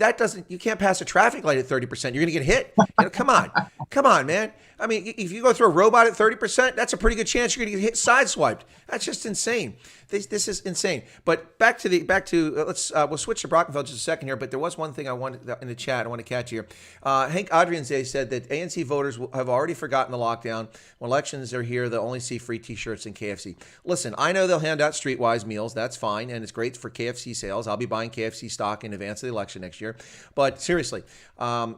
you can't pass a traffic light at 30%. You're going to get hit. Come on, man. I mean, if you go through a robot at 30%, that's a pretty good chance you're going to get hit sideswiped. That's just insane. This is insane. But back to we'll switch to Brackenfell just a second here. But there was one thing I wanted in the chat. I want to catch here. Hank Adrianze said that ANC voters have already forgotten the lockdown. When elections are here, they'll only see free T-shirts and KFC. Listen, I know they'll hand out Streetwise meals. That's fine, and it's great for KFC sales. I'll be buying KFC stock in advance of the election next year. But seriously,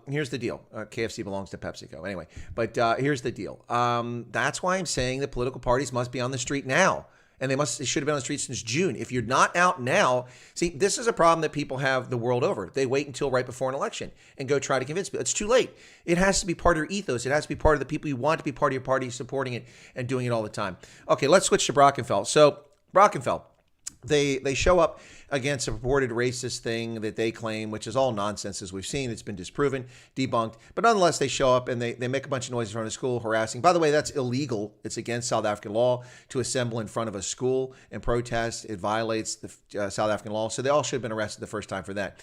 here's the deal. KFC belongs to PepsiCo anyway. But here's the deal. That's why I'm saying that political parties must be on the street now. And they should have been on the street since June. If you're not out now, see, this is a problem that people have the world over. They wait until right before an election and go try to convince people. It's too late. It has to be part of your ethos. It has to be part of the people you want to be part of your party, supporting it and doing it all the time. Okay, let's switch to Brackenfell. So Brackenfell, they show up against a purported racist thing that they claim, which is all nonsense, as we've seen. It's been disproven, debunked. But nonetheless, they show up and they make a bunch of noise in front of the school, harassing. By the way, that's illegal. It's against South African law to assemble in front of a school and protest. It violates the South African law. So they all should have been arrested the first time for that.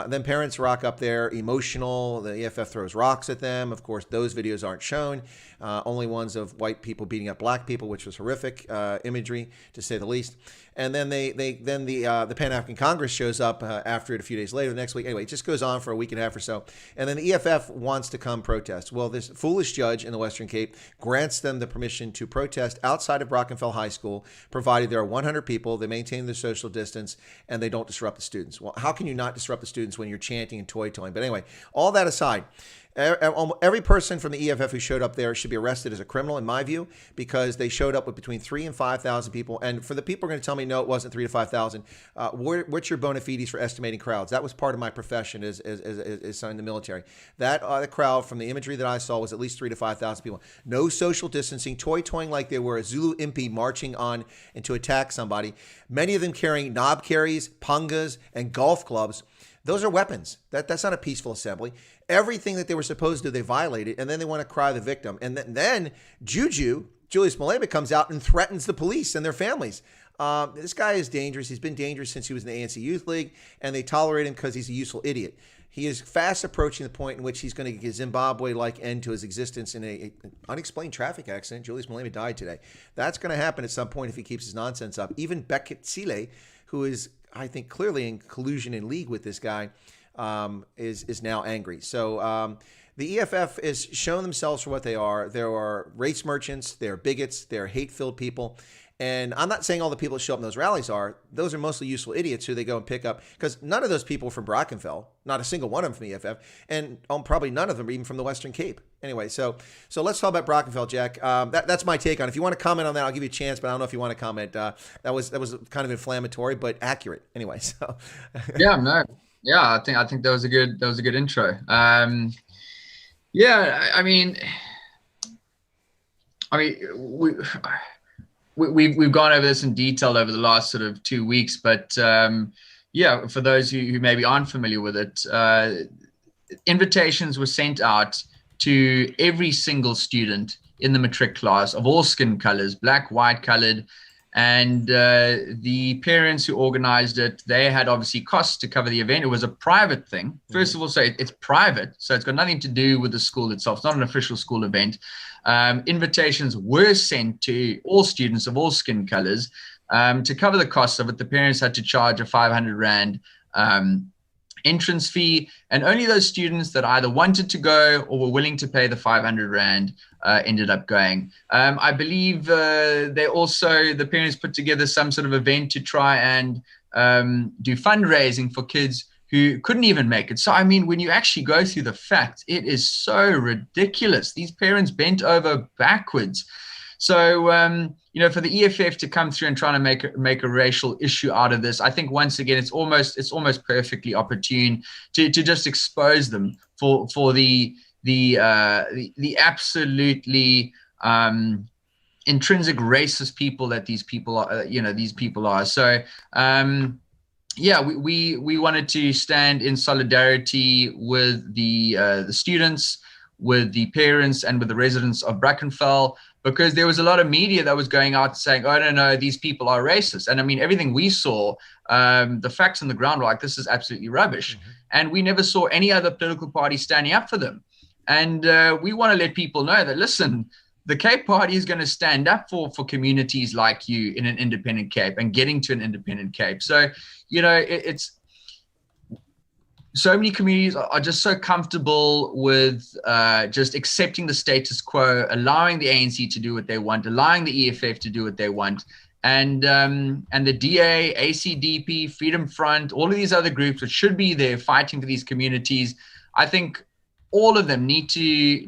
Then parents rock up there, emotional. The EFF throws rocks at them. Of course, those videos aren't shown. Only ones of white people beating up black people, which was horrific imagery, to say the least. And then the Pan African Congress shows up after it a few days later, the next week. Anyway, it just goes on for a week and a half or so. And then the EFF wants to come protest. Well, this foolish judge in the Western Cape grants them the permission to protest outside of Brackenfell High School, provided there are 100 people, they maintain their social distance, and they don't disrupt the students. Well, how can you not disrupt the students when you're chanting and toy-toying? But anyway, all that aside, every person from the EFF who showed up there should be arrested as a criminal, in my view, because they showed up with between 3,000 and 5,000 people. And for the people who are going to tell me, no, it wasn't 3,000 to 5,000, what's your bona fides for estimating crowds? That was part of my profession as in the military. That the crowd, from the imagery that I saw, was at least 3,000 to 5,000 people. No social distancing, toy-toying like they were a Zulu impi marching on and to attack somebody. Many of them carrying knob carries, pungas, and golf clubs. Those are weapons. That's not a peaceful assembly. Everything that they were supposed to do, they violated, and then they want to cry the victim. And then Julius Malema comes out and threatens the police and their families. This guy is dangerous. He's been dangerous since he was in the ANC Youth League, and they tolerate him because he's a useful idiot. He is fast approaching the point in which he's going to get a Zimbabwe-like end to his existence in an unexplained traffic accident. Julius Malema died today. That's going to happen at some point if he keeps his nonsense up. Even Beckett Sile, who is, I think, clearly in collusion and league with this guy, is now angry. So the EFF is showing themselves for what they are. There are race merchants. They're bigots. They're hate-filled people. And I'm not saying all the people that show up in those rallies are. Those are mostly useful idiots who they go and pick up, because none of those people are from Brackenfell, not a single one of them from the EFF, and probably none of them are even from the Western Cape. Anyway, so let's talk about Brackenfell, Jack. That's my take on it. If you want to comment on that, I'll give you a chance, but I don't know if you want to comment. That was kind of inflammatory, but accurate. Anyway, so I think that was a good intro. We've gone over this in detail over the last sort of 2 weeks, but for those who maybe aren't familiar with it, invitations were sent out to every single student in the matric class of all skin colors, black, white colored, and the parents who organized it, they had obviously costs to cover the event. It was a private thing. First of all, so it's private, so it's got nothing to do with the school itself. It's not an official school event. Invitations were sent to all students of all skin colors. To cover the costs of it, the parents had to charge a 500 Rand entrance fee, and only those students that either wanted to go or were willing to pay the 500 Rand ended up going. I believe the parents put together some sort of event to try and do fundraising for kids who couldn't even make it. So, I mean, when you actually go through the facts, it is so ridiculous. These parents bent over backwards. So, for the EFF to come through and try to make a racial issue out of this, I think once again, it's almost perfectly opportune to just expose them for the absolutely intrinsic racist people that these people are. So, we wanted to stand in solidarity with the students, with the parents, and with the residents of Brackenfell, because there was a lot of media that was going out saying, oh, no, these people are racist. And I mean, everything we saw, the facts on the ground were like, this is absolutely rubbish. Mm-hmm. And we never saw any other political party standing up for them. And we want to let people know that, listen, the Cape Party is going to stand up for communities like you in an independent Cape and getting to an independent Cape. So, it's so many communities are just so comfortable with just accepting the status quo, allowing the ANC to do what they want, allowing the EFF to do what they want. And the DA, ACDP, Freedom Front, all of these other groups which should be there fighting for these communities, I think all of them need to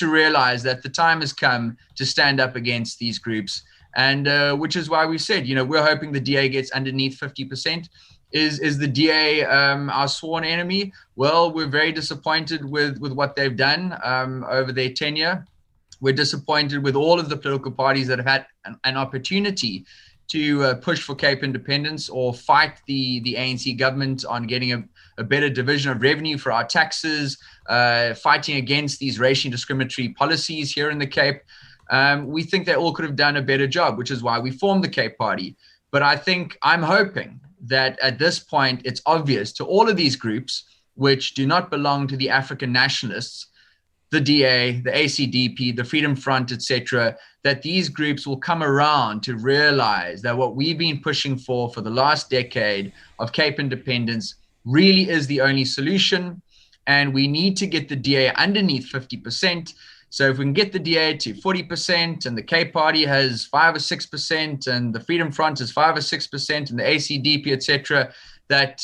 realize that the time has come to stand up against these groups. And which is why we said, we're hoping the DA gets underneath 50%. Is the DA our sworn enemy? Well, we're very disappointed with what they've done over their tenure. We're disappointed with all of the political parties that have had an opportunity to push for Cape independence or fight the ANC government on getting a better division of revenue for our taxes, fighting against these racially discriminatory policies here in the Cape. We think they all could have done a better job, which is why we formed the Cape Party. But I'm hoping that at this point, it's obvious to all of these groups, which do not belong to the African nationalists, the DA, the ACDP, the Freedom Front, etc., that these groups will come around to realize that what we've been pushing for the last decade of Cape independence really is the only solution. And we need to get the DA underneath 50%. So if we can get the DA to 40% and the Cape Party has 5 or 6% and the Freedom Front is 5 or 6% and the ACDP, etc., that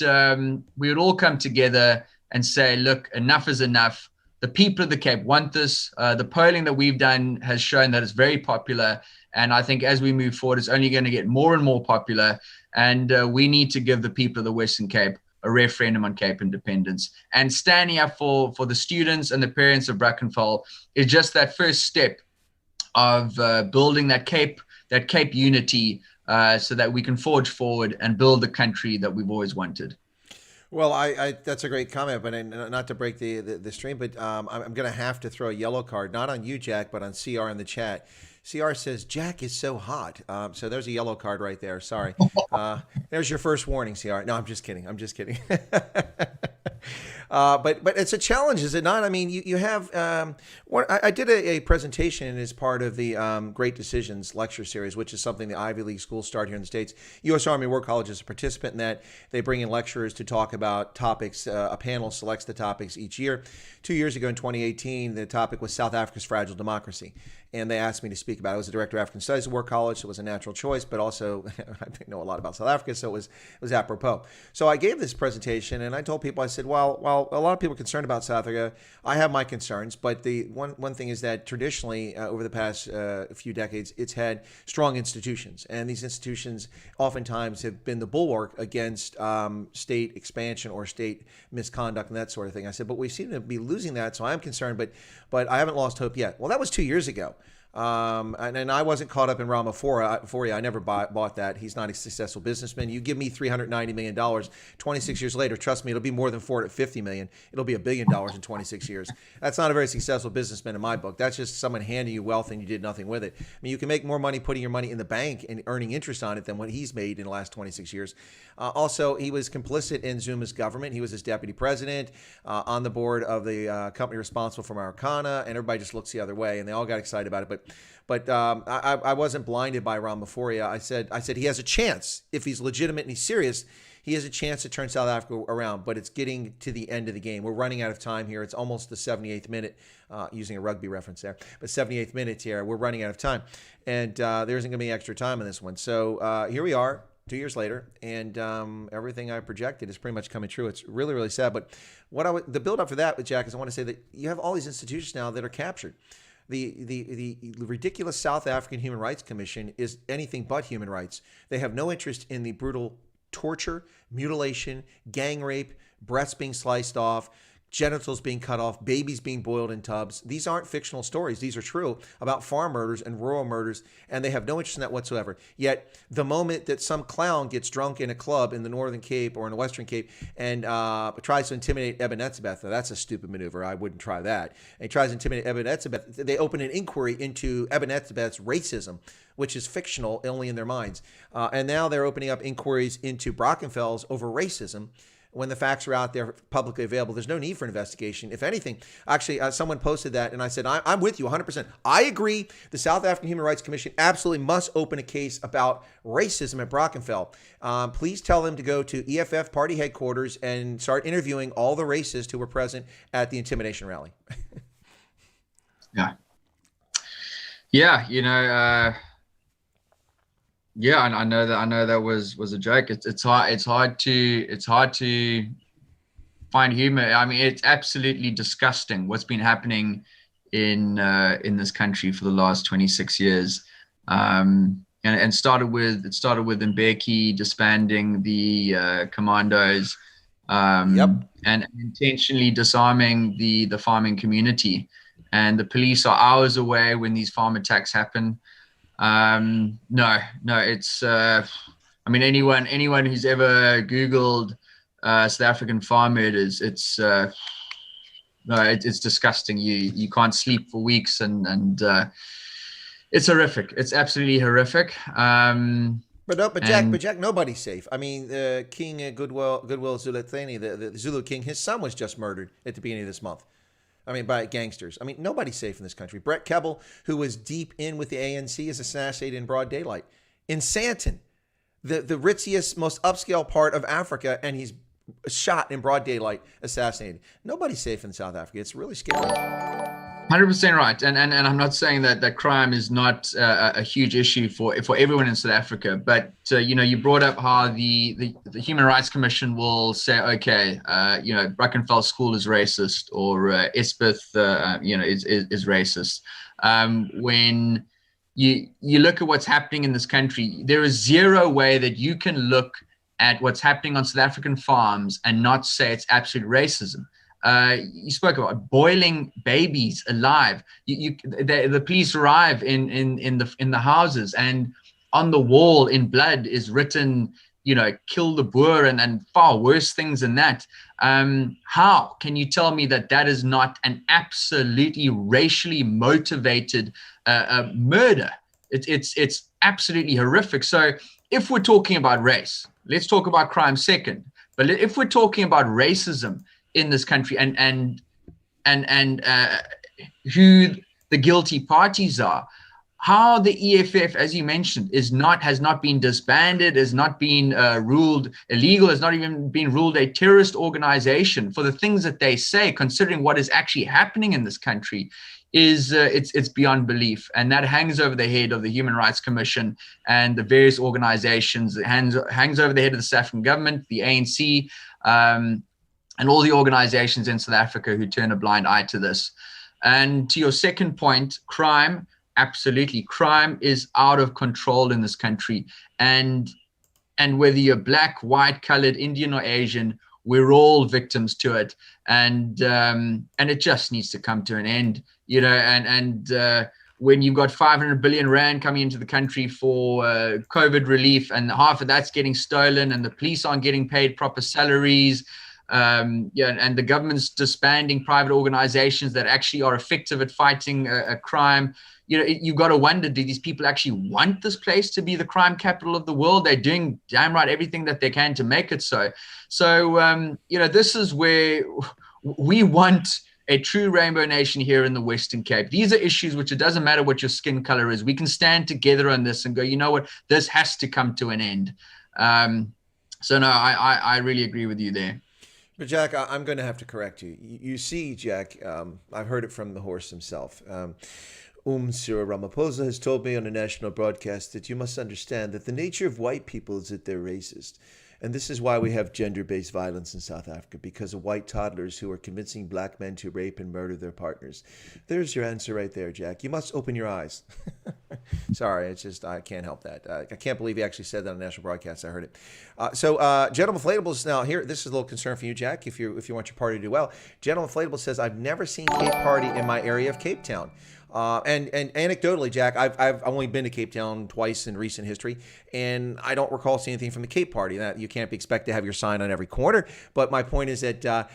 we would all come together and say, look, enough is enough. The people of the Cape want this. The polling that we've done has shown that it's very popular. And I think as we move forward, it's only going to get more and more popular. And we need to give the people of the Western Cape a referendum on Cape independence. And standing up for the students and the parents of Brackenfell is just that first step of building that Cape unity so that we can forge forward and build the country that we've always wanted. Well, I that's a great comment, but not to break the stream, but I'm going to have to throw a yellow card, not on you, Jack, but on CR in the chat. CR says, Jack is so hot. So there's a yellow card right there. Sorry. There's your first warning, CR. No, I'm just kidding. But it's a challenge, is it not? I mean, you have I did a presentation as part of the Great Decisions lecture series, which is something the Ivy League schools start here in the States. U.S. Army War College is a participant in that. They bring in lecturers to talk about topics. A panel selects the topics each year. 2 years ago in 2018, the topic was South Africa's fragile democracy. And they asked me to speak about it. I was the director of African Studies at War College, so it was a natural choice, but also I know a lot about South Africa, so it was apropos. So I gave this presentation, and I told people, I said, well, a lot of people are concerned about South Africa. I have my concerns, but the one thing is that traditionally, over the past few decades, it's had strong institutions, and these institutions oftentimes have been the bulwark against state expansion or state misconduct and that sort of thing. I said, but we seem to be losing that, so I'm concerned, but I haven't lost hope yet. Well, that was 2 years ago. And I wasn't caught up in Ramaphosa. I never bought that. He's not a successful businessman. You give me $390 million, 26 years later, trust me, it'll be more than $450 million. It'll be $1 billion in 26 years. That's not a very successful businessman in my book. That's just someone handing you wealth and you did nothing with it. I mean, you can make more money putting your money in the bank and earning interest on it than what he's made in the last 26 years. Also, he was complicit in Zuma's government. He was his deputy president, on the board of the company responsible for Marikana, and everybody just looks the other way, and they all got excited about it. But I wasn't blinded by Ramaphosa. I said he has a chance. If he's legitimate and he's serious, he has a chance to turn South Africa around, but it's getting to the end of the game. We're running out of time here. It's almost the 78th minute, using a rugby reference there, but 78th minute here. We're running out of time, and there isn't going to be extra time in this one. So here we are, 2 years later, and everything I projected is pretty much coming true. It's really, really sad. But the build up for that, Jack, is I want to say that you have all these institutions now that are captured. The ridiculous South African Human Rights Commission is anything but human rights. They have no interest in the brutal torture, mutilation, gang rape, breasts being sliced off, genitals being cut off, babies being boiled in tubs. These aren't fictional stories. These are true about farm murders and rural murders, and they have no interest in that whatsoever. Yet the moment that some clown gets drunk in a club in the Northern Cape or in the Western Cape and tries to intimidate Eben Etzebeth, that's a stupid maneuver. I wouldn't try that. And he tries to intimidate Eben Etzebeth. They open an inquiry into Eben Etzebeth's racism, which is fictional only in their minds. And now they're opening up inquiries into Brackenfell's over racism, when the facts are out there publicly available. There's no need for an investigation. If anything, actually, someone posted that, and I said, I'm with you 100%. I agree. The South African Human Rights Commission absolutely must open a case about racism at Brackenfell. Please tell them to go to EFF party headquarters and start interviewing all the racists who were present at the intimidation rally. Yeah. Yeah, yeah, and I know that was a joke. It's hard to find humor. I mean, it's absolutely disgusting what's been happening in this country for the last 26 years. And started with Mbeki disbanding the commandos, and intentionally disarming the farming community. And the police are hours away when these farm attacks happen. No, it's, I mean, anyone who's ever Googled, South African farm murders, it's disgusting. You can't sleep for weeks and it's horrific. It's absolutely horrific. But Jack, nobody's safe. I mean, King Goodwill Zwelithini, the Zulu king, his son was just murdered at the beginning of this month. I mean, by gangsters. I mean, nobody's safe in this country. Brett Kebble, who was deep in with the ANC, is assassinated in broad daylight. In Santon, the ritziest, most upscale part of Africa, and he's shot in broad daylight, assassinated. Nobody's safe in South Africa. It's really scary. 100% right, and I'm not saying that crime is not a huge issue for everyone in South Africa, but you brought up how the Human Rights Commission will say, okay, Brackenfell School is racist, or Espeth is racist. When you look at what's happening in this country, there is zero way that you can look at what's happening on South African farms and not say it's absolute racism. You spoke about boiling babies alive. The police arrive in the houses, and on the wall in blood is written, kill the Boer, and far worse things than that. How can you tell me that is not an absolutely racially motivated murder? It's absolutely horrific. So if we're talking about race, let's talk about crime second. But if we're talking about racism in this country and who the guilty parties are, how the EFF, as you mentioned, has not been disbanded, has not been ruled illegal, has not even been ruled a terrorist organization for the things that they say, considering what is actually happening in this country, is it's beyond belief. And that hangs over the head of the Human Rights Commission and the various organizations. It hangs over the head of the South African government, the ANC, and all the organizations in South Africa who turn a blind eye to this. And to your second point, crime, absolutely. Crime is out of control in this country. And whether you're black, white, colored, Indian, or Asian, we're all victims to it. And it just needs to come to an end, when you've got 500 billion rand coming into the country for COVID relief, and half of that's getting stolen, and the police aren't getting paid proper salaries, and the government's disbanding private organizations that actually are effective at fighting a crime. You've got to wonder, do these people actually want this place to be the crime capital of the world? They're doing damn right everything that they can to make it so. So, this is where we want a true rainbow nation here in the Western Cape. These are issues which it doesn't matter what your skin color is. We can stand together on this and go, you know what, this has to come to an end. So no, I really agree with you there. But Jack, I'm going to have to correct you. You see, Jack, I've heard it from the horse himself. Cyril Ramaphosa has told me on a national broadcast that you must understand that the nature of white people is that they're racist. And this is why we have gender-based violence in South Africa, because of white toddlers who are convincing black men to rape and murder their partners. There's your answer right there, Jack. You must open your eyes. Sorry, it's just, I can't help that. I can't believe he actually said that on a national broadcast. I heard it. Gentleman Inflatables, now here, this is a little concern for you, Jack, if you want your party to do well. Gentleman Inflatable says, I've never seen Cape Party in my area of Cape Town. And anecdotally, Jack, I've only been to Cape Town twice in recent history, and I don't recall seeing anything from the Cape Party. That you can't expect to have your sign on every corner. But my point is that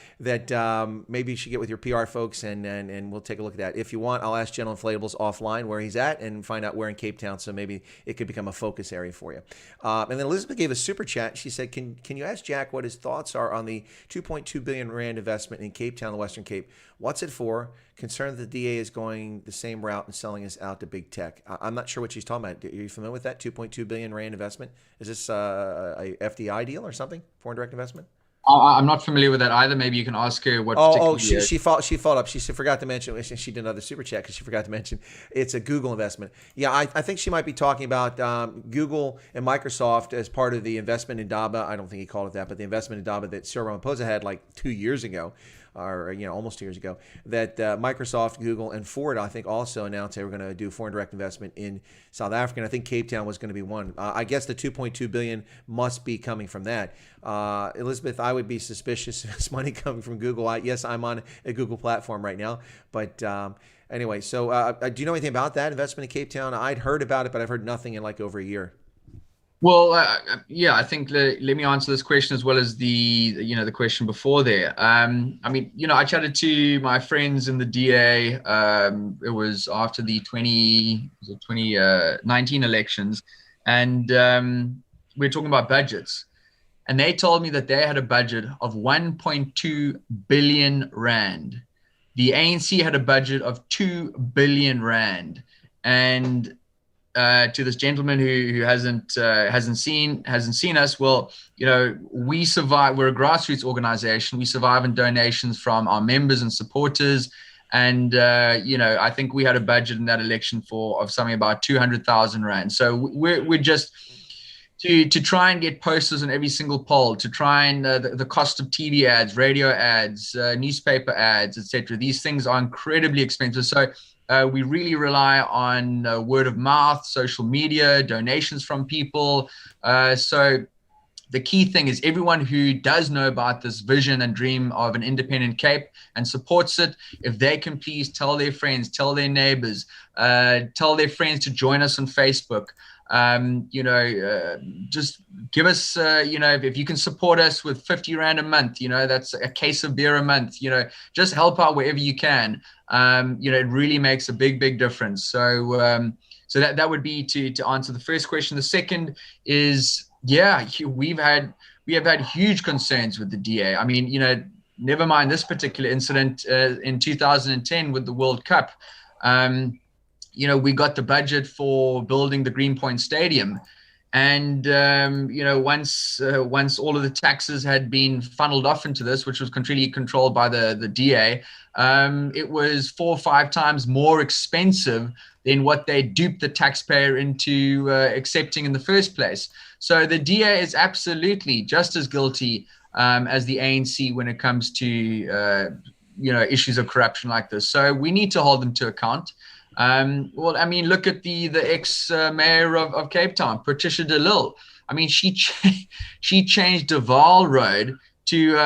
maybe you should get with your PR folks, and we'll take a look at that. If you want, I'll ask General Inflatables offline where he's at and find out where in Cape Town, so maybe it could become a focus area for you. And then Elizabeth gave a super chat. She said, "Can you ask Jack what his thoughts are on the 2.2 billion rand investment in Cape Town, the Western Cape? What's it for? Concerned that the DA is going the same route and selling us out to big tech." I'm not sure what she's talking about. Are you familiar with that 2.2 billion rand investment? Is this a FDI deal or something? Foreign direct investment? I'm not familiar with that either. Maybe you can ask her what. She followed up. She forgot to mention. She did another super chat because she forgot to mention it's a Google investment. Yeah, I think she might be talking about Google and Microsoft as part of the investment in Daba. I don't think he called it that, but the investment in Daba that Cyril Ramaphosa had like 2 years ago. Or almost 2 years ago, that Microsoft, Google, and Ford, I think, also announced they were going to do foreign direct investment in South Africa. And I think Cape Town was going to be one. I guess the 2.2 billion must be coming from that. Elizabeth, I would be suspicious if it's money coming from Google. Yes, I'm on a Google platform right now, but anyway. So, do you know anything about that investment in Cape Town? I'd heard about it, but I've heard nothing in like over a year. Well, I think let me answer this question as well as the question before there. I chatted to my friends in the DA. It was after the 2019 elections, and we were talking about budgets, and they told me that they had a budget of 1.2 billion rand. the ANC had a budget of 2 billion rand, and to this gentleman who hasn't seen us, well, we survive. We're a grassroots organization. We survive on donations from our members and supporters. And I think we had a budget in that election of something about 200,000 rand. So we're just to try and get posters on every single poll, to try and the cost of TV ads, radio ads, newspaper ads, etc. These things are incredibly expensive. So we really rely on word of mouth, social media, donations from people. So the key thing is everyone who does know about this vision and dream of an independent Cape and supports it, if they can please tell their friends, tell their neighbors, tell their friends to join us on Facebook. Just give us, if you can support us with 50 rand a month, that's a case of beer a month, just help out wherever you can. It really makes a big difference. So that would be to answer the first question. The second is, we have had huge concerns with the DA. I mean, never mind this particular incident in 2010 with the World Cup. We got the budget for building the Greenpoint Stadium. And, once all of the taxes had been funneled off into this, which was completely controlled by the DA, it was 4 or 5 times more expensive than what they duped the taxpayer into accepting in the first place. So the DA is absolutely just as guilty as the ANC when it comes to, issues of corruption like this. So we need to hold them to account. Look at the ex-mayor of Cape Town, Patricia de Lille. I mean, she changed De Waal Road to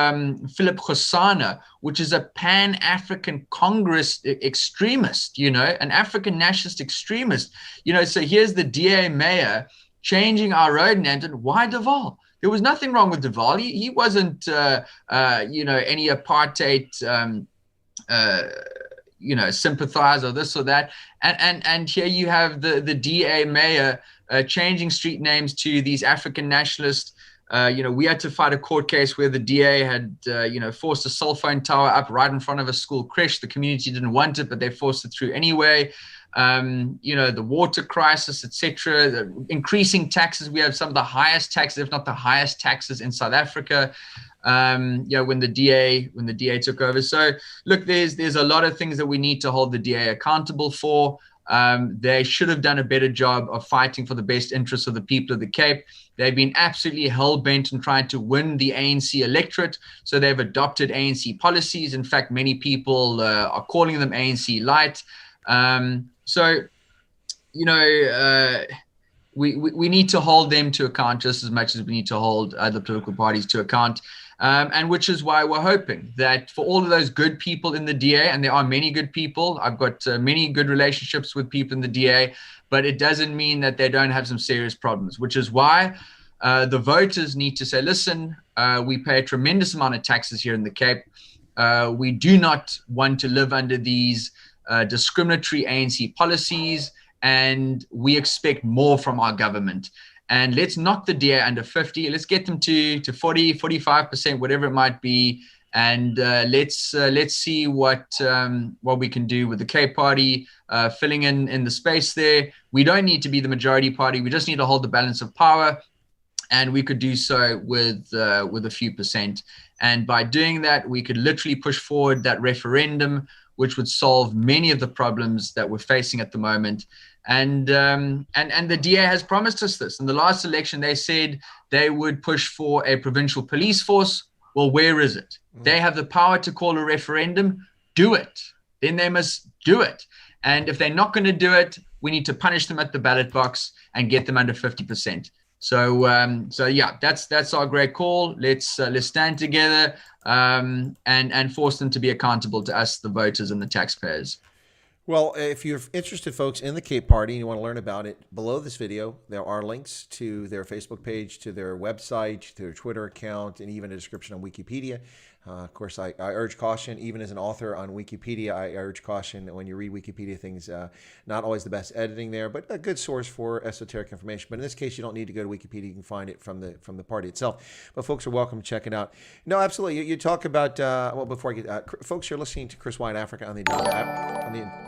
Philip Khosana, which is a Pan-African Congress extremist, an African nationalist extremist. So here's the DA mayor changing our road name. And why De Waal? There was nothing wrong with De Waal. He wasn't, any apartheid sympathize or this or that. And here you have the DA mayor changing street names to these African nationalists. We had to fight a court case where the DA had, forced a cell phone tower up right in front of a school creche. The community didn't want it, but they forced it through anyway. The water crisis, etc., the increasing taxes. We have some of the highest taxes, if not the highest taxes in South Africa. When the DA took over. So look, there's a lot of things that we need to hold the DA accountable for. They should have done a better job of fighting for the best interests of the people of the Cape. They've been absolutely hell-bent on trying to win the ANC electorate. So they've adopted ANC policies. In fact, many people are calling them ANC light. We need to hold them to account just as much as we need to hold other political parties to account. And which is why we're hoping that for all of those good people in the DA, and there are many good people, I've got many good relationships with people in the DA, but it doesn't mean that they don't have some serious problems, which is why the voters need to say, listen, we pay a tremendous amount of taxes here in the Cape. We do not want to live under these discriminatory ANC policies, and we expect more from our government. And let's knock the DA under 50. Let's get them to 40, 45%, whatever it might be. And let's see what we can do with the Cape Party filling in the space there. We don't need to be the majority party. We just need to hold the balance of power. And we could do so with a few percent. And by doing that, we could literally push forward that referendum, which would solve many of the problems that we're facing at the moment. And the DA has promised us this. In the last election, they said they would push for a provincial police force. Well, where is it? They have the power to call a referendum. Do it. Then they must do it. And if they're not going to do it, we need to punish them at the ballot box and get them under 50%. So that's our great call. Let's stand together and force them to be accountable to us, the voters and the taxpayers. Well, if you're interested, folks, in the Cape Party and you want to learn about it, below this video, there are links to their Facebook page, to their website, to their Twitter account, and even a description on Wikipedia. Of course, I urge caution, even as an author on Wikipedia, I urge caution when you read Wikipedia things, not always the best editing there, but a good source for esoteric information. But in this case, you don't need to go to Wikipedia. You can find it from the party itself. But folks are welcome to check it out. No, absolutely. You talk about, well, before I get, folks, you're listening to Chris White Africa on the,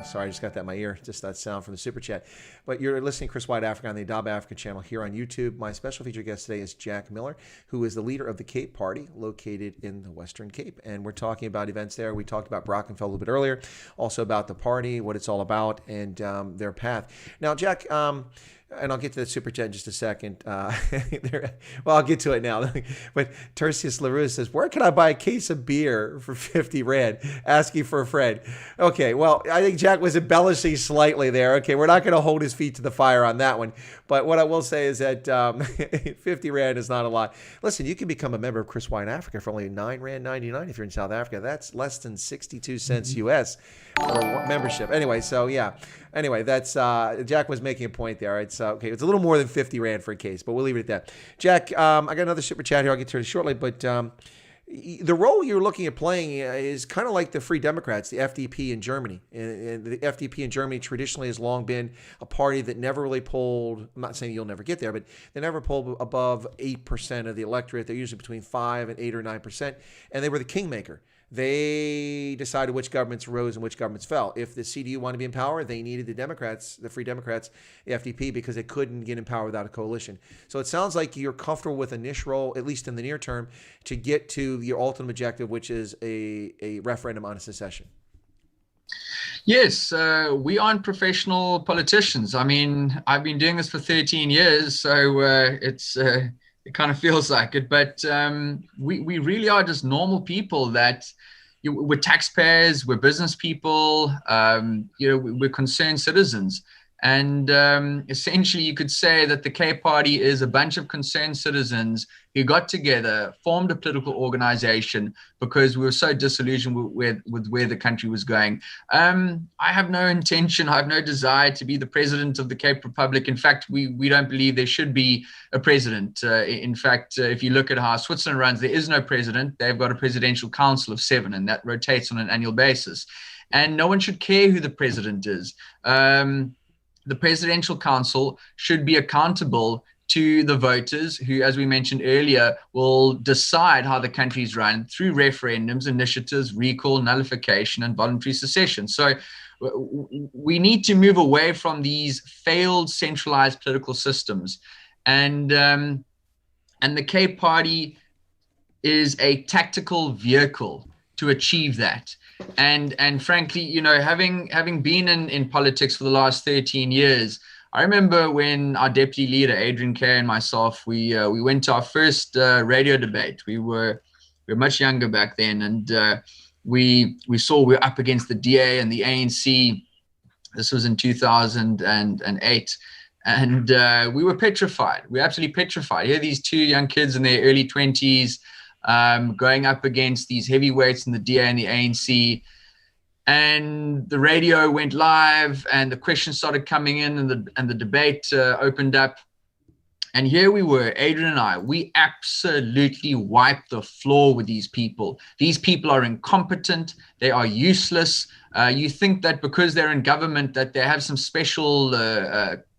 sorry, I just got that in my ear, just that sound from the Super Chat. But you're listening to Chris White Africa on the Adaba Africa channel here on YouTube. My special featured guest today is Jack Miller, who is the leader of the Cape Party, located in the Western Cape. And we're talking about events there. We talked about Brackenfell a little bit earlier, also about the party, what it's all about, and their path. Now, Jack, and I'll get to the Super Chat in just a second. Well, I'll get to it now. But Tertius LaRue says, where can I buy a case of beer for 50 Rand? Asking for a friend. Okay, well, I think Jack was embellishing slightly there. Okay, we're not going to hold his feet to the fire on that one. But what I will say is that 50 Rand is not a lot. Listen, you can become a member of Chris White Africa for only 9 Rand 99 if you're in South Africa. That's less than 62 cents US for membership. Anyway, so yeah. Anyway, that's Jack was making a point there. It's okay. It's a little more than 50 Rand for a case, but we'll leave it at that. Jack, I got another Super Chat here. I'll get to it shortly, but the role you're looking at playing is kind of like the Free Democrats, the FDP in Germany. And the FDP in Germany traditionally has long been a party that never really polled, I'm not saying you'll never get there, but they never polled above 8% of the electorate. They're usually between 5 and 8 or 9%. And they were the kingmaker. They decided which governments rose and which governments fell. If the CDU wanted to be in power, they needed the Democrats, the Free Democrats, the FDP, because they couldn't get in power without a coalition. So it sounds like you're comfortable with a niche role, at least in the near term, to get to your ultimate objective, which is a referendum on secession. Yes, we aren't professional politicians. I mean, I've been doing this for 13 years, so it kind of feels like it, but we really are just normal people that we're taxpayers, we're business people, we're concerned citizens. And essentially, you could say that the Cape Party is a bunch of concerned citizens who got together, formed a political organization because we were so disillusioned with where the country was going. I have no intention, I have no desire to be the president of the Cape Republic. In fact, we don't believe there should be a president. In fact, if you look at how Switzerland runs, there is no president. They've got a presidential council of 7, and that rotates on an annual basis. And no one should care who the president is. The Presidential Council should be accountable to the voters who, as we mentioned earlier, will decide how the country is run through referendums, initiatives, recall, nullification, and voluntary secession. So we need to move away from these failed centralized political systems. And the Cape Party is a tactical vehicle to achieve that. And frankly, having been in politics for the last 13 years, I remember when our deputy leader, Adrian Kay, and myself, we went to our first radio debate. We were much younger back then, and we saw we were up against the DA and the ANC. This was in 2008. And we were petrified. We were absolutely petrified. Here, these two young kids in their early 20s, going up against these heavyweights in the DA and the ANC. And the radio went live and the questions started coming in and the debate opened up. And here we were, Adrian and I, we absolutely wiped the floor with these people. These people are incompetent. They are useless. You think that because they're in government that they have some special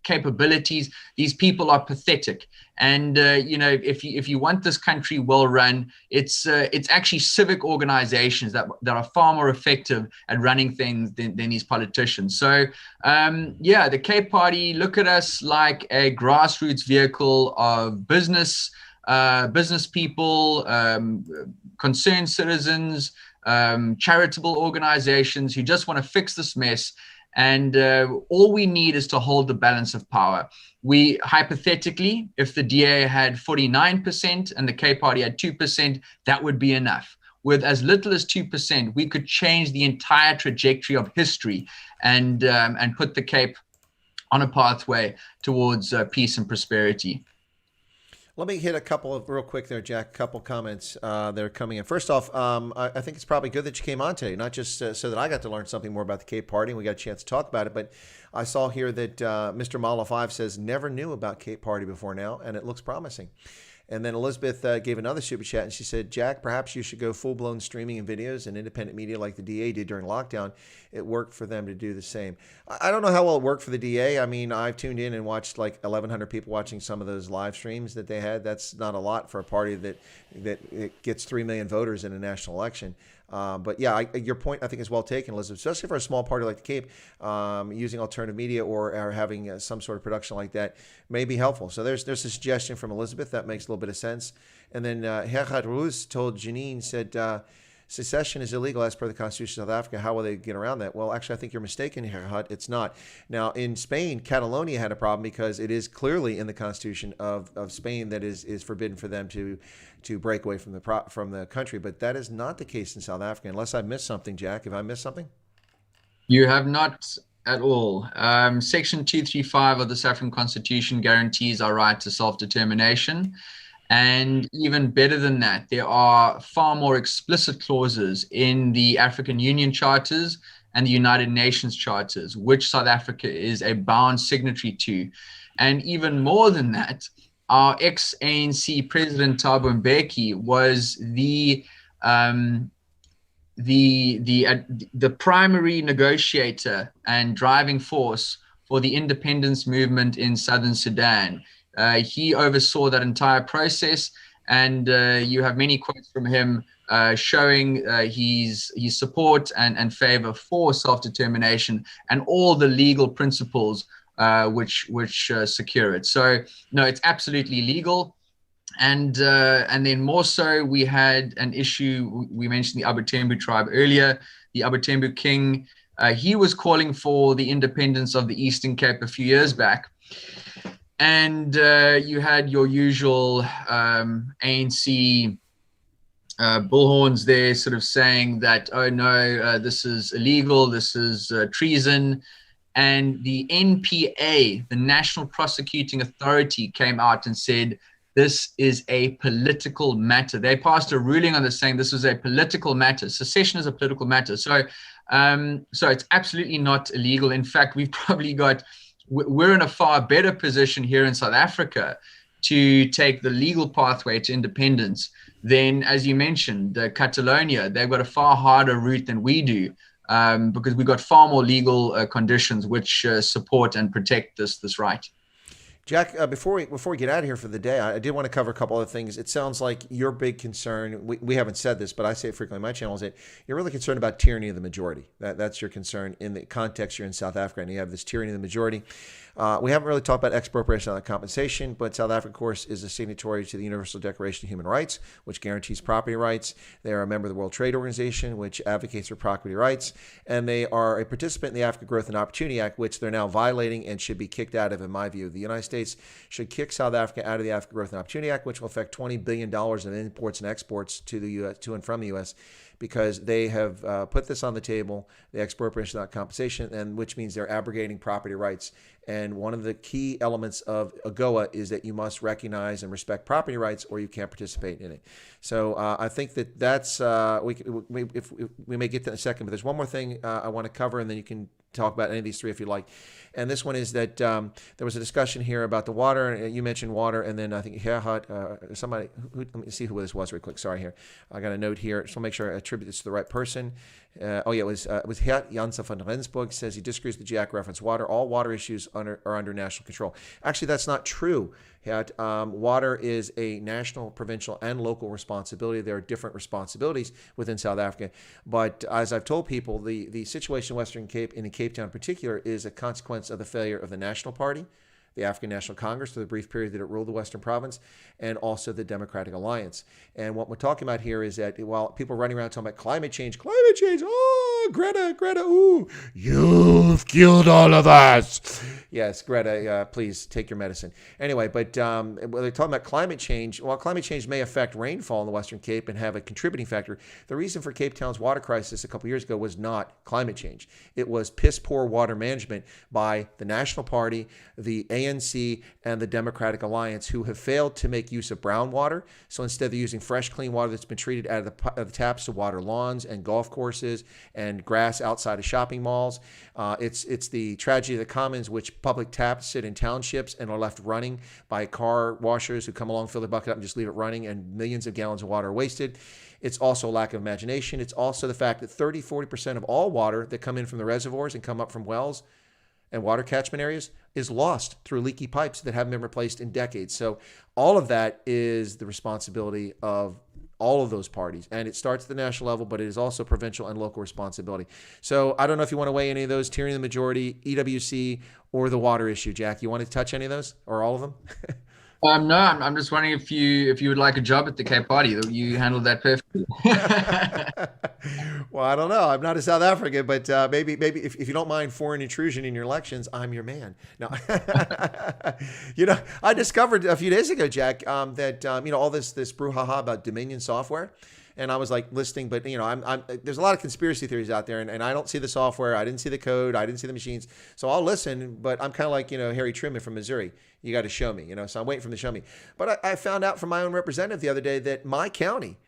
capabilities. These people are pathetic. And if you want this country well run, it's actually civic organizations that are far more effective at running things than these politicians. So the Cape Party, look at us like a grassroots vehicle of business people, concerned citizens, charitable organizations who just want to fix this mess. And all we need is to hold the balance of power. We hypothetically, if the DA had 49% and the Cape Party had 2%, that would be enough. With as little as 2%, we could change the entire trajectory of history and put the Cape on a pathway towards peace and prosperity. Let me hit a couple of real quick there, Jack. A couple comments that are coming in. First off, I think it's probably good that you came on today, not just so that I got to learn something more about the Cape Party and we got a chance to talk about it, but I saw here that Mr. Mala 5 says, never knew about Cape Parry before now, and it looks promising. And then Elizabeth gave another super chat, and she said, Jack, perhaps you should go full-blown streaming and videos and independent media like the DA did during lockdown. It worked for them to do the same. I don't know how well it worked for the DA. I mean, I've tuned in and watched like 1,100 people watching some of those live streams that they had. That's not a lot for a party that it gets 3 million voters in a national election. But yeah, your point I think is well taken, Elizabeth, especially for a small party like the Cape. Using alternative media or having some sort of production like that may be helpful. So there's a suggestion from Elizabeth that makes a little bit of sense. And then Gerhard Roos told Janine, said, secession is illegal as per the Constitution of South Africa. How will they get around that? Well, actually, I think you're mistaken, Gerhard. It's not. Now, in Spain, Catalonia had a problem because it is clearly in the Constitution of Spain that is forbidden for them to break away from the country. But that is not the case in South Africa, unless I missed something, Jack. Have I missed something? You have not at all. Section 235 of the South African Constitution guarantees our right to self-determination. And even better than that, there are far more explicit clauses in the African Union charters and the United Nations charters, which South Africa is a bound signatory to. And even more than that, our ex-ANC President Thabo Mbeki was the primary negotiator and driving force for the independence movement in Southern Sudan. He oversaw that entire process, and you have many quotes from him showing his support and favor for self-determination and all the legal principles which secure it. So no, it's absolutely legal. And then more so, we had an issue. We mentioned the Abutembu tribe earlier. The Abutembu king, he was calling for the independence of the Eastern Cape a few years back. And you had your usual ANC bullhorns there sort of saying that, oh no, this is illegal, this is treason. And the NPA, the National Prosecuting Authority, came out and said, this is a political matter. They passed a ruling on this saying this was a political matter. Secession is a political matter. So it's absolutely not illegal. In fact, we're in a far better position here in South Africa to take the legal pathway to independence than, as you mentioned, Catalonia. They've got a far harder route than we do because we've got far more legal conditions which support and protect this right. Jack, before we get out of here for the day, I did want to cover a couple other things. It sounds like your big concern, we haven't said this, but I say it frequently on my channel, is that you're really concerned about tyranny of the majority. That's your concern in the context you're in South Africa, and you have this tyranny of the majority. We haven't really talked about expropriation on compensation, but South Africa, of course, is a signatory to the Universal Declaration of Human Rights, which guarantees property rights. They are a member of the World Trade Organization, which advocates for property rights, and they are a participant in the Africa Growth and Opportunity Act, which they're now violating and should be kicked out of, in my view. The United States should kick South Africa out of the Africa Growth and Opportunity Act, which will affect $20 billion in imports and exports to the U.S., to and from the U.S., because they have put this on the table, the expropriation without compensation, and which means they're abrogating property rights. And one of the key elements of AGOA is that you must recognize and respect property rights, or you can't participate in it. So I think that's we may get to that in a second, but there's one more thing I want to cover, and then you can talk about any of these three if you like. And this one is that there was a discussion here about the water. And you mentioned water, and then I think somebody, let me see who this was real quick. Sorry, here I got a note here. Just want to make sure I attribute this to the right person. It was Gert Janssen van Rensburg, says he disagrees with the Jack reference. All water issues are under national control. Actually, that's not true. Water is a national, provincial, and local responsibility. There are different responsibilities within South Africa. But as I've told people, the situation in Western Cape, and in Cape Town in particular, is a consequence of the failure of the National Party, the African National Congress for the brief period that it ruled the Western Province, and also the Democratic Alliance. And what we're talking about here is that while people are running around talking about climate change, oh, Greta, ooh, you've killed all of us. Yes, Greta, please take your medicine. Anyway, but when they're talking about climate change, while climate change may affect rainfall in the Western Cape and have a contributing factor, the reason for Cape Town's water crisis a couple years ago was not climate change. It was piss poor water management by the National Party, the ANC ANC and the Democratic Alliance, who have failed to make use of brown water. So instead, they're using fresh, clean water that's been treated out of the taps to water lawns and golf courses and grass outside of shopping malls. It's the tragedy of the commons, which public taps sit in townships and are left running by car washers who come along, fill their bucket up, and just leave it running, and millions of gallons of water are wasted. It's also lack of imagination. It's also the fact that 30-40% of all water that come in from the reservoirs and come up from wells and water catchment areas is lost through leaky pipes that haven't been replaced in decades. So all of that is the responsibility of all of those parties. And it starts at the national level, but it is also provincial and local responsibility. So I don't know if you want to weigh any of those, tyranny of the majority, EWC, or the water issue. Jack, you want to touch any of those or all of them? No, I'm just wondering if you would like a job at the Cape Party. You handled that perfectly. Well, I don't know. I'm not a South African, but maybe if you don't mind foreign intrusion in your elections, I'm your man. No, I discovered a few days ago, Jack, that all this brouhaha about Dominion software. And I was like listening, but there's a lot of conspiracy theories out there, and I don't see the software, I didn't see the code, I didn't see the machines, so I'll listen. But I'm kind of like Harry Truman from Missouri. You got to show me, so I'm waiting for them to show me. But I found out from my own representative the other day that my county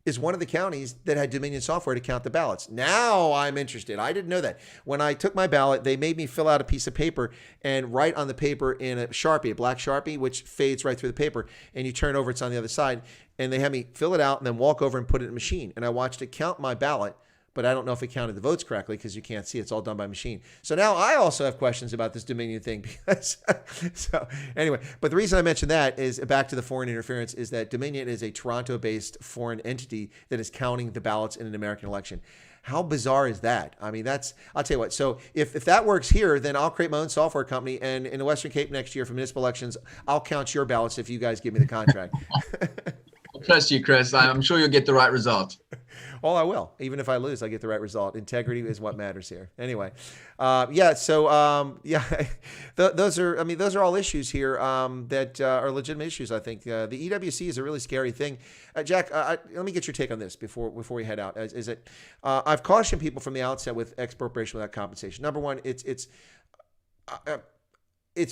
is one of the counties that had Dominion software to count the ballots. Now I'm interested. I didn't know that. When I took my ballot, they made me fill out a piece of paper and write on the paper in a Sharpie, a black Sharpie, which fades right through the paper. And you turn over, it's on the other side. And they had me fill it out and then walk over and put it in a machine. And I watched it count my ballot, but I don't know if it counted the votes correctly because you can't see. It's all done by machine. So now I also have questions about this Dominion thing because so anyway, but the reason I mentioned that is back to the foreign interference is that Dominion is a Toronto-based foreign entity that is counting the ballots in an American election. How bizarre is that? I mean, I'll tell you what. So if that works here, then I'll create my own software company. And in the Western Cape next year for municipal elections, I'll count your ballots if you guys give me the contract. I trust you, Chris. I'm sure you'll get the right result. Oh, I will. Even if I lose, I get the right result. Integrity is what matters here. Anyway, those are all issues here that are legitimate issues. I think the EWC is a really scary thing. Jack, let me get your take on this before we head out. I've cautioned people from the outset with expropriation without compensation. Number one, it's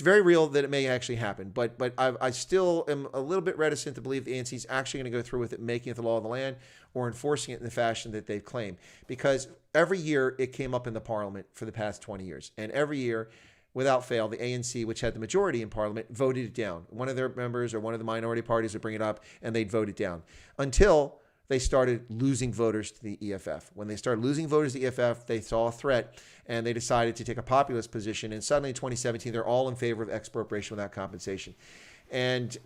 very real that it may actually happen, but I still am a little bit reticent to believe the ANC is actually going to go through with it, making it the law of the land or enforcing it in the fashion that they've claimed. Because every year it came up in the parliament for the past 20 years. And every year, without fail, the ANC, which had the majority in parliament, voted it down. One of their members or one of the minority parties would bring it up and they'd vote it down until they started losing voters to the EFF. When they started losing voters to the EFF, they saw a threat and they decided to take a populist position. And suddenly in 2017, they're all in favor of expropriation without compensation. And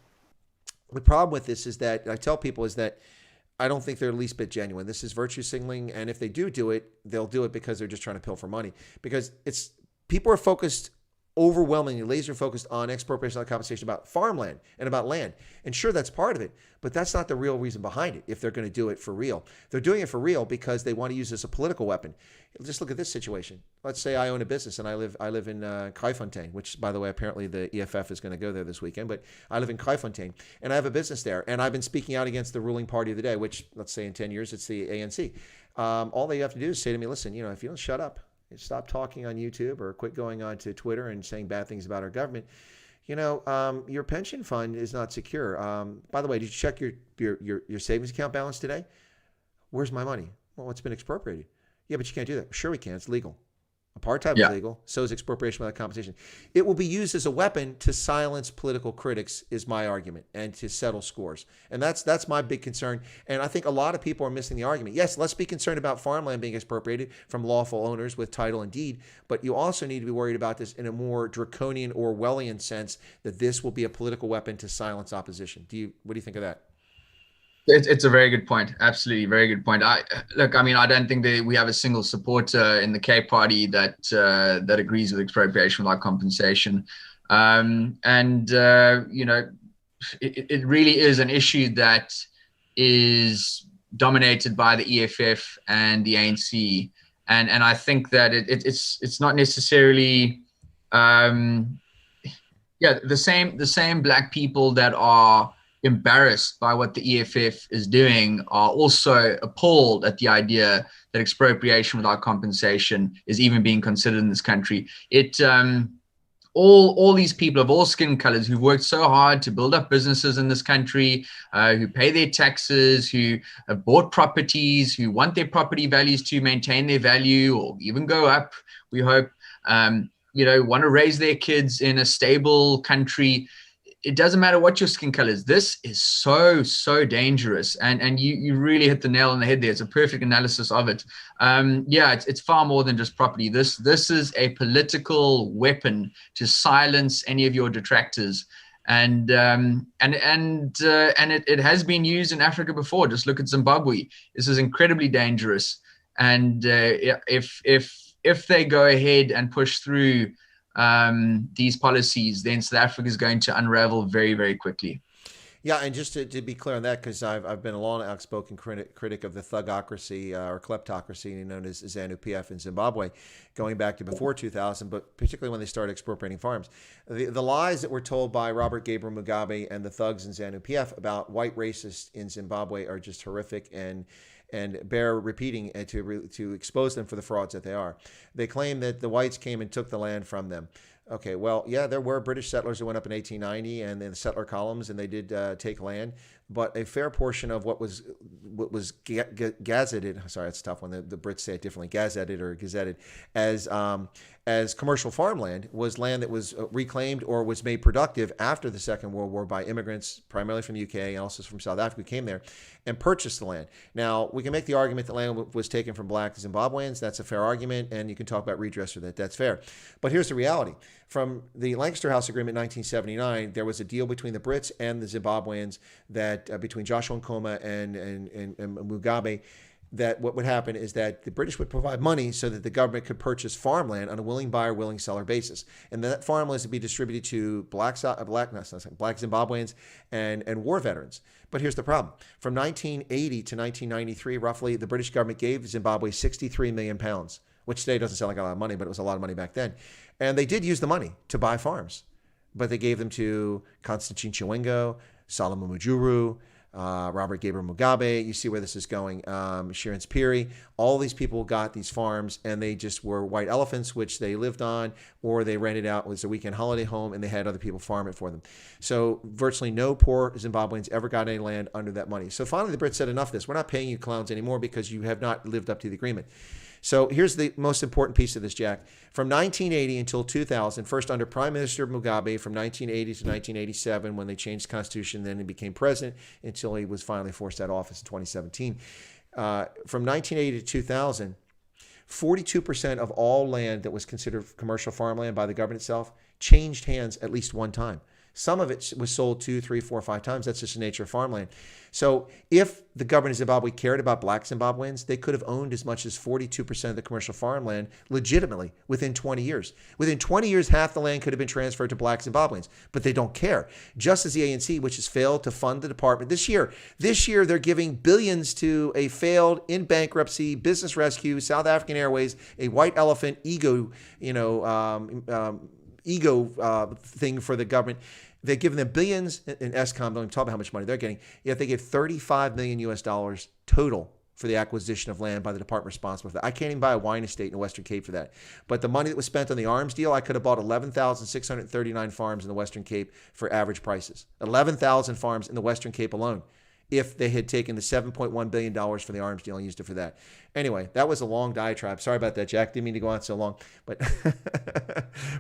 the problem with this is that, I tell people, is that I don't think they're the least bit genuine. This is virtue signaling. And if they do it, they'll do it because they're just trying to pilfer money. Because people are focused overwhelmingly laser focused on expropriation without compensation about farmland and about land. And sure, that's part of it, but that's not the real reason behind it if they're going to do it for real. They're doing it for real because they want to use it as a political weapon. Just look at this situation. Let's say I own a business and I live in Kraaifontein, which, by the way, apparently the EFF is going to go there this weekend, but I live in Kraaifontein and I have a business there and I've been speaking out against the ruling party of the day, which, let's say in 10 years, it's the ANC. All they have to do is say to me, listen, if you don't shut up, stop talking on YouTube or quit going on to Twitter and saying bad things about our government, your pension fund is not secure. By the way, did you check your savings account balance today? Where's my money? Well, it's been expropriated. Yeah, but you can't do that. Sure we can. It's legal. Apartheid is legal. So is expropriation without compensation. It will be used as a weapon to silence political critics, is my argument, and to settle scores. And that's my big concern. And I think a lot of people are missing the argument. Yes, let's be concerned about farmland being expropriated from lawful owners with title and deed, but you also need to be worried about this in a more draconian Orwellian sense, that this will be a political weapon to silence opposition. What do you think of that? It's a very good point. Absolutely, very good point. I don't think that we have a single supporter in the Cape Party that agrees with expropriation without compensation. It really is an issue that is dominated by the EFF and the ANC, and I think that it's not necessarily the same black people that are embarrassed by what the EFF is doing are also appalled at the idea that expropriation without compensation is even being considered in this country. all these people of all skin colors who've worked so hard to build up businesses in this country, who pay their taxes, who have bought properties, who want their property values to maintain their value or even go up, we hope, want to raise their kids in a stable country. It doesn't matter what your skin color is. This is so dangerous. And you really hit the nail on the head there. It's a perfect analysis of it. It's far more than just property. This is a political weapon to silence any of your detractors. And it has been used in Africa before. Just look at Zimbabwe. This is incredibly dangerous. And if they go ahead and push through these policies, then South Africa is going to unravel very, very quickly. Yeah, and just to be clear on that, because I've been a long outspoken critic of the thugocracy or kleptocracy known as ZANU-PF in Zimbabwe, going back to before 2000, but particularly when they started expropriating farms. The lies that were told by Robert Gabriel Mugabe and the thugs in ZANU-PF about white racists in Zimbabwe are just horrific and bear repeating to expose them for the frauds that they are. They claim that the whites came and took the land from them. Okay, well, yeah, there were British settlers who went up in 1890 and then the settler columns, and they did take land. But a fair portion of what was gazetted, sorry, that's a tough one. The Brits say it differently, gazetted or gazetted, as commercial farmland was land that was reclaimed or was made productive after the Second World War by immigrants, primarily from the UK and also from South Africa, who came there and purchased the land. Now, we can make the argument that land was taken from black Zimbabweans. That's a fair argument, and you can talk about redress for that. That's fair. But here's the reality. From the Lancaster House Agreement in 1979, there was a deal between the Brits and the Zimbabweans that between Joshua Nkomo and Mugabe, that what would happen is that the British would provide money so that the government could purchase farmland on a willing buyer, willing seller basis. And that farmland would be distributed to black Zimbabweans and war veterans. But here's the problem. From 1980 to 1993, roughly, the British government gave Zimbabwe 63 million pounds, which today doesn't sound like a lot of money, but it was a lot of money back then. And they did use the money to buy farms, but they gave them to Constantine Chiwengo, Solomon Mujuru, Robert Gabriel Mugabe. You see where this is going. Cape Parry. All these people got these farms, and they just were white elephants, which they lived on, or they rented out as a weekend holiday home, and they had other people farm it for them. So virtually no poor Zimbabweans ever got any land under that money. So finally, the Brits said, enough of this. We're not paying you clowns anymore because you have not lived up to the agreement. So here's the most important piece of this, Jack. From 1980 until 2000, first under Prime Minister Mugabe from 1980 to 1987, when they changed the Constitution, then he became president until he was finally forced out of office in 2017. From 1980 to 2000, 42% of all land that was considered commercial farmland by the government itself changed hands at least one time. Some of it was sold 2, 3, 4, 5 times. That's just the nature of farmland. So if the government of Zimbabwe cared about black Zimbabweans, they could have owned as much as 42% of the commercial farmland legitimately within 20 years. Within 20 years, half the land could have been transferred to black Zimbabweans, but they don't care. Just as the ANC, which has failed to fund the department this year, they're giving billions to a failed, in bankruptcy, business rescue, South African Airways, a white elephant ego, thing for the government. They've given them billions in Eskom. Don't even talk about how much money they're getting. Yet they give $35 million US total for the acquisition of land by the department responsible for that. I can't even buy a wine estate in the Western Cape for that. But the money that was spent on the arms deal, I could have bought 11,639 farms in the Western Cape for average prices. 11,000 farms in the Western Cape alone, if they had taken the $7.1 billion for the arms deal and used it for that. Anyway, that was a long diatribe. Sorry about that, Jack. Didn't mean to go on so long. But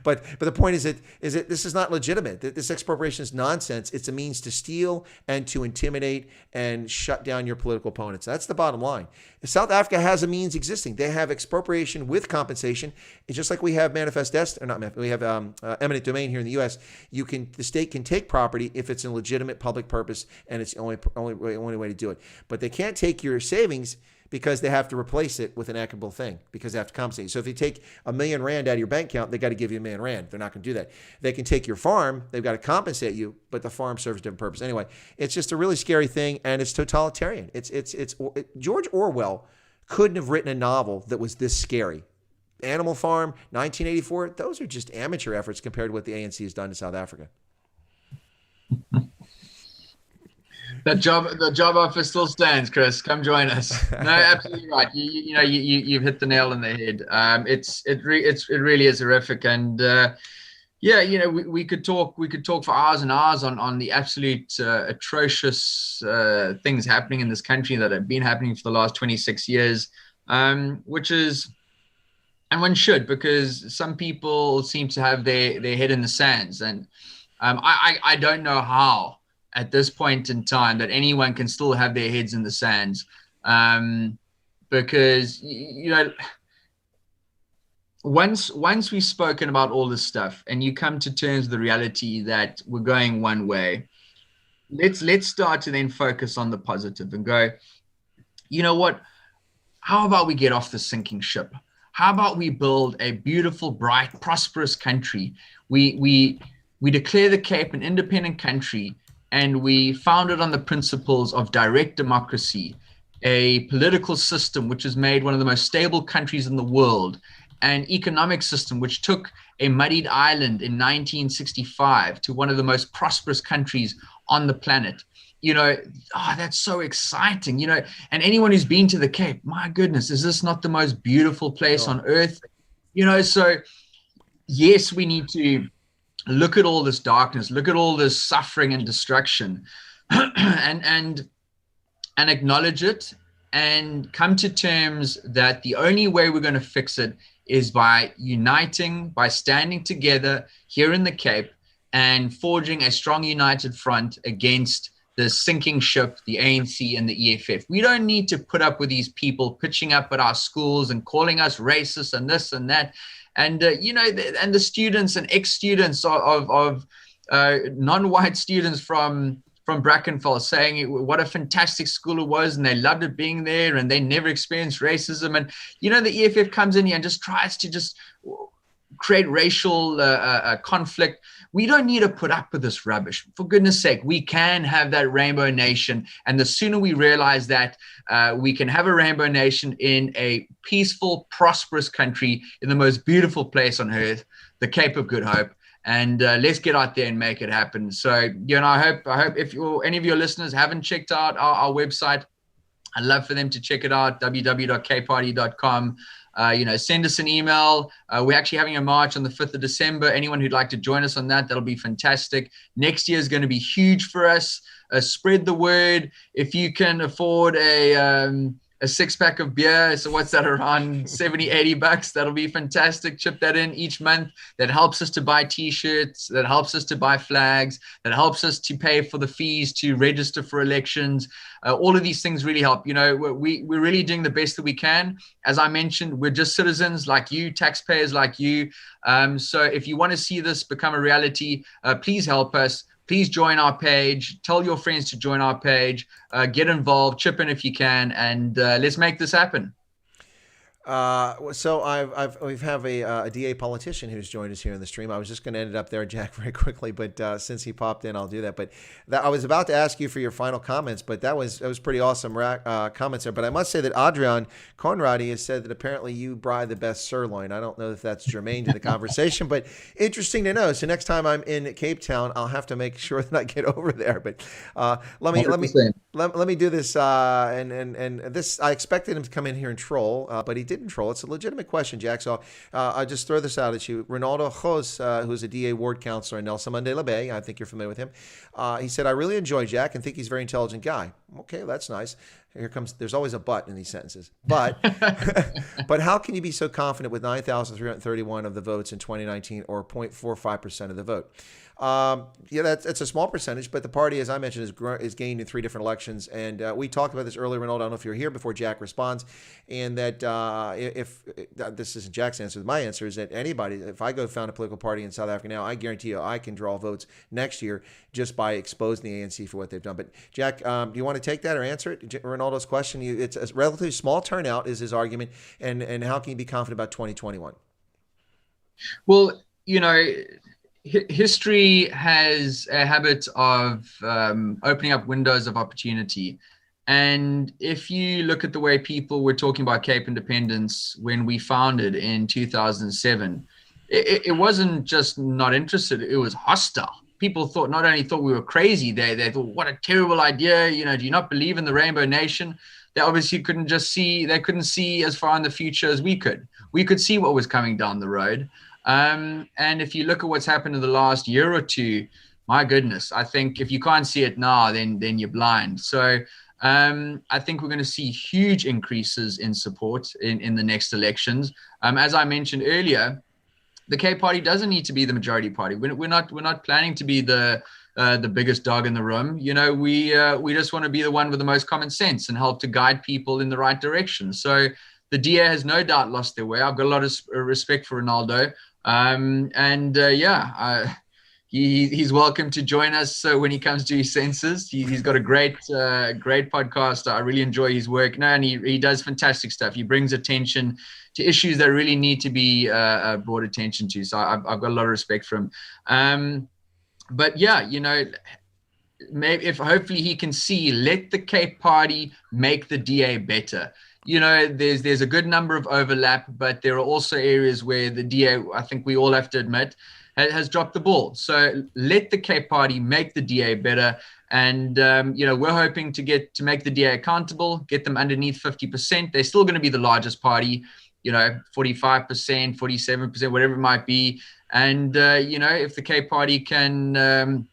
but the point is that this is not legitimate. This expropriation is nonsense. It's a means to steal and to intimidate and shut down your political opponents. That's the bottom line. South Africa has a means existing. They have expropriation with compensation. It's just like we have manifest destiny, or not. We have eminent domain here in the U.S. The state can take property if it's a legitimate public purpose, and it's the only way to do it. But they can't take your savings because they have to replace it with an equitable thing because they have to compensate. So if they take R1 million out of your bank account, they got to give you R1 million. They're not going to do that. They can take your farm. They've got to compensate you, but the farm serves a different purpose. Anyway, it's just a really scary thing, and it's totalitarian. George Orwell couldn't have written a novel that was this scary. Animal Farm, 1984, those are just amateur efforts compared to what the ANC has done to South Africa. The job offer still stands, Chris. Come join us. No, absolutely right. You've hit the nail on the head. It really is horrific, and Yeah, we could talk for hours and hours on the absolute atrocious things happening in this country that have been happening for the last 26 years, which is, and one should, because some people seem to have their head in the sands, and I don't know how at this point in time that anyone can still have their heads in the sands, because once we've spoken about all this stuff and you come to terms with the reality that we're going one way, let's start to then focus on the positive and go, you know what, how about we get off the sinking ship? How about we build a beautiful, bright, prosperous country? We declare the Cape an independent country, and we found it on the principles of direct democracy, a political system which has made one of the most stable countries in the world, an economic system which took a muddied island in 1965 to one of the most prosperous countries on the planet. That's so exciting, and anyone who's been to the Cape, my goodness, is this not the most beautiful place on earth? So yes, we need to look at all this darkness, look at all this suffering and destruction, and acknowledge it, and come to terms that the only way we're going to fix it is by uniting, by standing together here in the Cape and forging a strong united front against the sinking ship, the ANC and the EFF. We don't need to put up with these people pitching up at our schools and calling us racist and this and that. And, and the students and ex-students of non-white students from Brackenfell saying what a fantastic school it was, and they loved it being there, and they never experienced racism. And, the EFF comes in here and just tries to just create racial conflict. We don't need to put up with this rubbish. For goodness sake, we can have that rainbow nation. And the sooner we realize that, we can have a rainbow nation in a peaceful, prosperous country in the most beautiful place on earth, the Cape of Good Hope. And let's get out there and make it happen. So, I hope if any of your listeners haven't checked out our website, I'd love for them to check it out, www.capeparty.com. Send us an email. We're actually having a march on the 5th of December. Anyone who'd like to join us on that, that'll be fantastic. Next year is going to be huge for us. Spread the word. If you can afford a six-pack of beer, so what's that, around $70-80? That'll be fantastic. Chip that in each month. That helps us to buy t-shirts, that helps us to buy flags, that helps us to pay for the fees to register for elections. All of these things really help. We're really doing the best that we can. As I mentioned, we're just citizens like you, taxpayers like you. So if you want to see this become a reality, please help us. Please join our page. Tell your friends to join our page. Get involved. Chip in if you can, and let's make this happen. So we have a DA politician who's joined us here in the stream. I was just going to end it up there, Jack, very quickly, but since he popped in, I'll do that. But I was about to ask you for your final comments, but that was pretty awesome comments there. But I must say that Adrian Conradi has said that apparently you bry the best sirloin. I don't know if that's germane to the conversation, but interesting to know. So next time I'm in Cape Town, I'll have to make sure that I get over there. But let me do this. And this, I expected him to come in here and troll, but he didn't troll. It's a legitimate question, Jack. So I'll just throw this out at you. Ronaldo Jos, who's a DA ward counselor in Nelson Mandela Bay, I think you're familiar with him. He said, I really enjoy Jack and think he's a very intelligent guy. Okay, that's nice. There's always a but in these sentences. But but how can you be so confident with 9,331 of the votes in 2019, or 0.45% of the vote? That's a small percentage, but the party, as I mentioned, is gained in 3 different elections. And we talked about this earlier, Ronaldo. I don't know if you're here before Jack responds. And that if this isn't Jack's answer, my answer is that anybody, if I go found a political party in South Africa now, I guarantee you I can draw votes next year just by exposing the ANC for what they've done. But Jack, do you want to take that or answer it? Ronaldo's question. It's a relatively small turnout is his argument. And how can you be confident about 2021? Well, history has a habit of opening up windows of opportunity. And if you look at the way people were talking about Cape independence when we founded in 2007, it wasn't just not interested, it was hostile. People not only thought we were crazy, they thought, what a terrible idea. Do you not believe in the Rainbow Nation? They obviously couldn't see as far in the future as we could. We could see what was coming down the road. And if you look at what's happened in the last year or two, my goodness, I think if you can't see it now, then you're blind. So I think we're going to see huge increases in support in the next elections. As I mentioned earlier, the Cape Party doesn't need to be the majority party. We're not planning to be the biggest dog in the room. You know, we just want to be the one with the most common sense and help to guide people in the right direction. So the DA has no doubt lost their way. I've got a lot of respect for Ronaldo, he's welcome to join us when he comes to his senses. He's got a great podcast. I really enjoy his work. No, and he does fantastic stuff. He brings attention to issues that really need to be brought attention to. So I've got a lot of respect for him. But yeah, you know, maybe if hopefully he can see, let the Cape Party make the DA better. You know, there's a good number of overlap, but there are also areas where the DA, I think we all have to admit, has dropped the ball. So let the Cape Party make the DA better. And, you know, we're hoping to make the DA accountable, get them underneath 50%. They're still going to be the largest party, you know, 45%, 47%, whatever it might be. And, you know, if the Cape Party can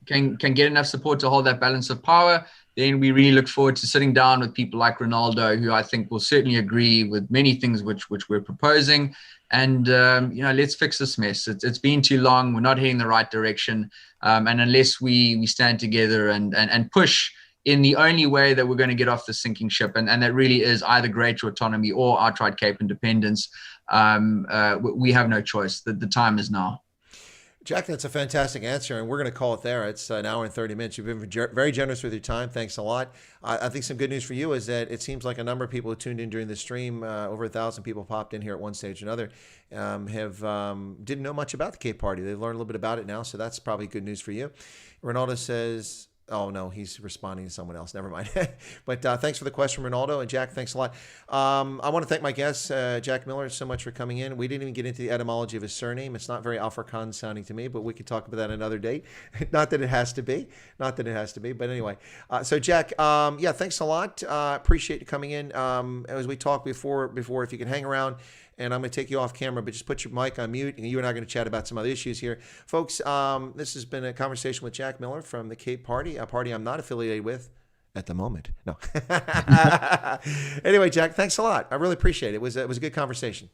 get enough support to hold that balance of power, then we really look forward to sitting down with people like Ronaldo, who I think will certainly agree with many things which we're proposing. And, you know, let's fix this mess. It's been too long. We're not heading the right direction. And unless we stand together and push in the only way that we're going to get off the sinking ship, and that really is either greater autonomy or outright Cape independence, we have no choice. The time is now. Jack, that's a fantastic answer, and we're going to call it there. It's an hour and 30 minutes. You've been very generous with your time. Thanks a lot. I think some good news for you is that it seems like a number of people who tuned in during the stream, over 1,000 people popped in here at one stage or another, didn't know much about the Cape Party. They learned a little bit about it now, so that's probably good news for you. Ronaldo says... Oh, no, he's responding to someone else. Never mind. But thanks for the question, Ronaldo. And Jack, thanks a lot. I want to thank my guest, Jack Miller, so much for coming in. We didn't even get into the etymology of his surname. It's not very Afrikaans sounding to me, but we could talk about that another date. Not that it has to be. But anyway. So, Jack, yeah, thanks a lot. Appreciate you coming in. As we talked before, if you can hang around, and I'm going to take you off camera, but just put your mic on mute, and you and I are going to chat about some other issues here. Folks, this has been a conversation with Jack Miller from the Cape Party, a party I'm not affiliated with at the moment. No. Anyway, Jack, thanks a lot. I really appreciate it. It was a good conversation.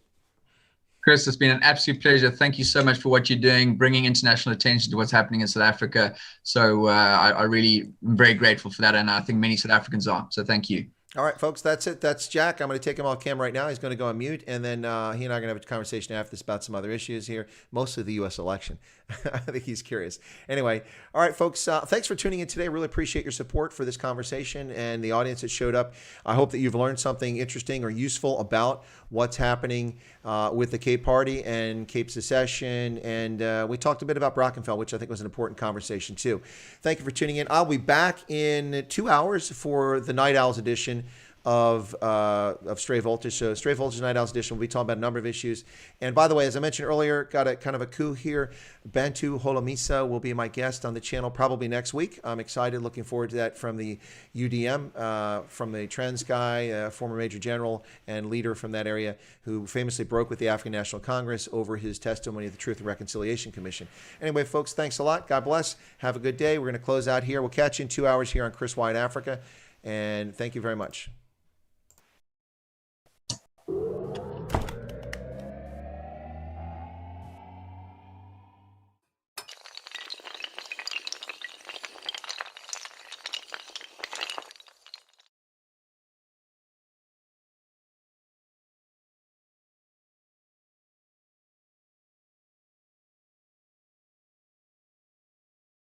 Chris, it's been an absolute pleasure. Thank you so much for what you're doing, bringing international attention to what's happening in South Africa. So I really am very grateful for that, and I think many South Africans are. So thank you. All right, folks, that's it. That's Jack. I'm going to take him off camera right now. He's going to go on mute, and then he and I are going to have a conversation after this about some other issues here, mostly the U.S. election. I think he's curious. Anyway, all right, folks, thanks for tuning in today. Really appreciate your support for this conversation and the audience that showed up. I hope that you've learned something interesting or useful about what's happening with the Cape Party and Cape Secession, and we talked a bit about Brackenfell, which I think was an important conversation too. Thank you for tuning in. I'll be back in 2 hours for the Night Owls edition of Stray Voltage. So Stray Voltage Night Owls edition, we'll be talking about a number of issues. And by the way, as I mentioned earlier, got a kind of a coup here. Bantu Holomisa will be my guest on the channel probably next week. I'm excited, looking forward to that, from the UDM, from the trans guy, former Major General and leader from that area, who famously broke with the African National Congress over his testimony at the Truth and Reconciliation Commission. Anyway, folks, thanks a lot. God bless. Have a good day. We're going to close out here. We'll catch you in 2 hours here on Chris Wyatt Africa. And thank you very much.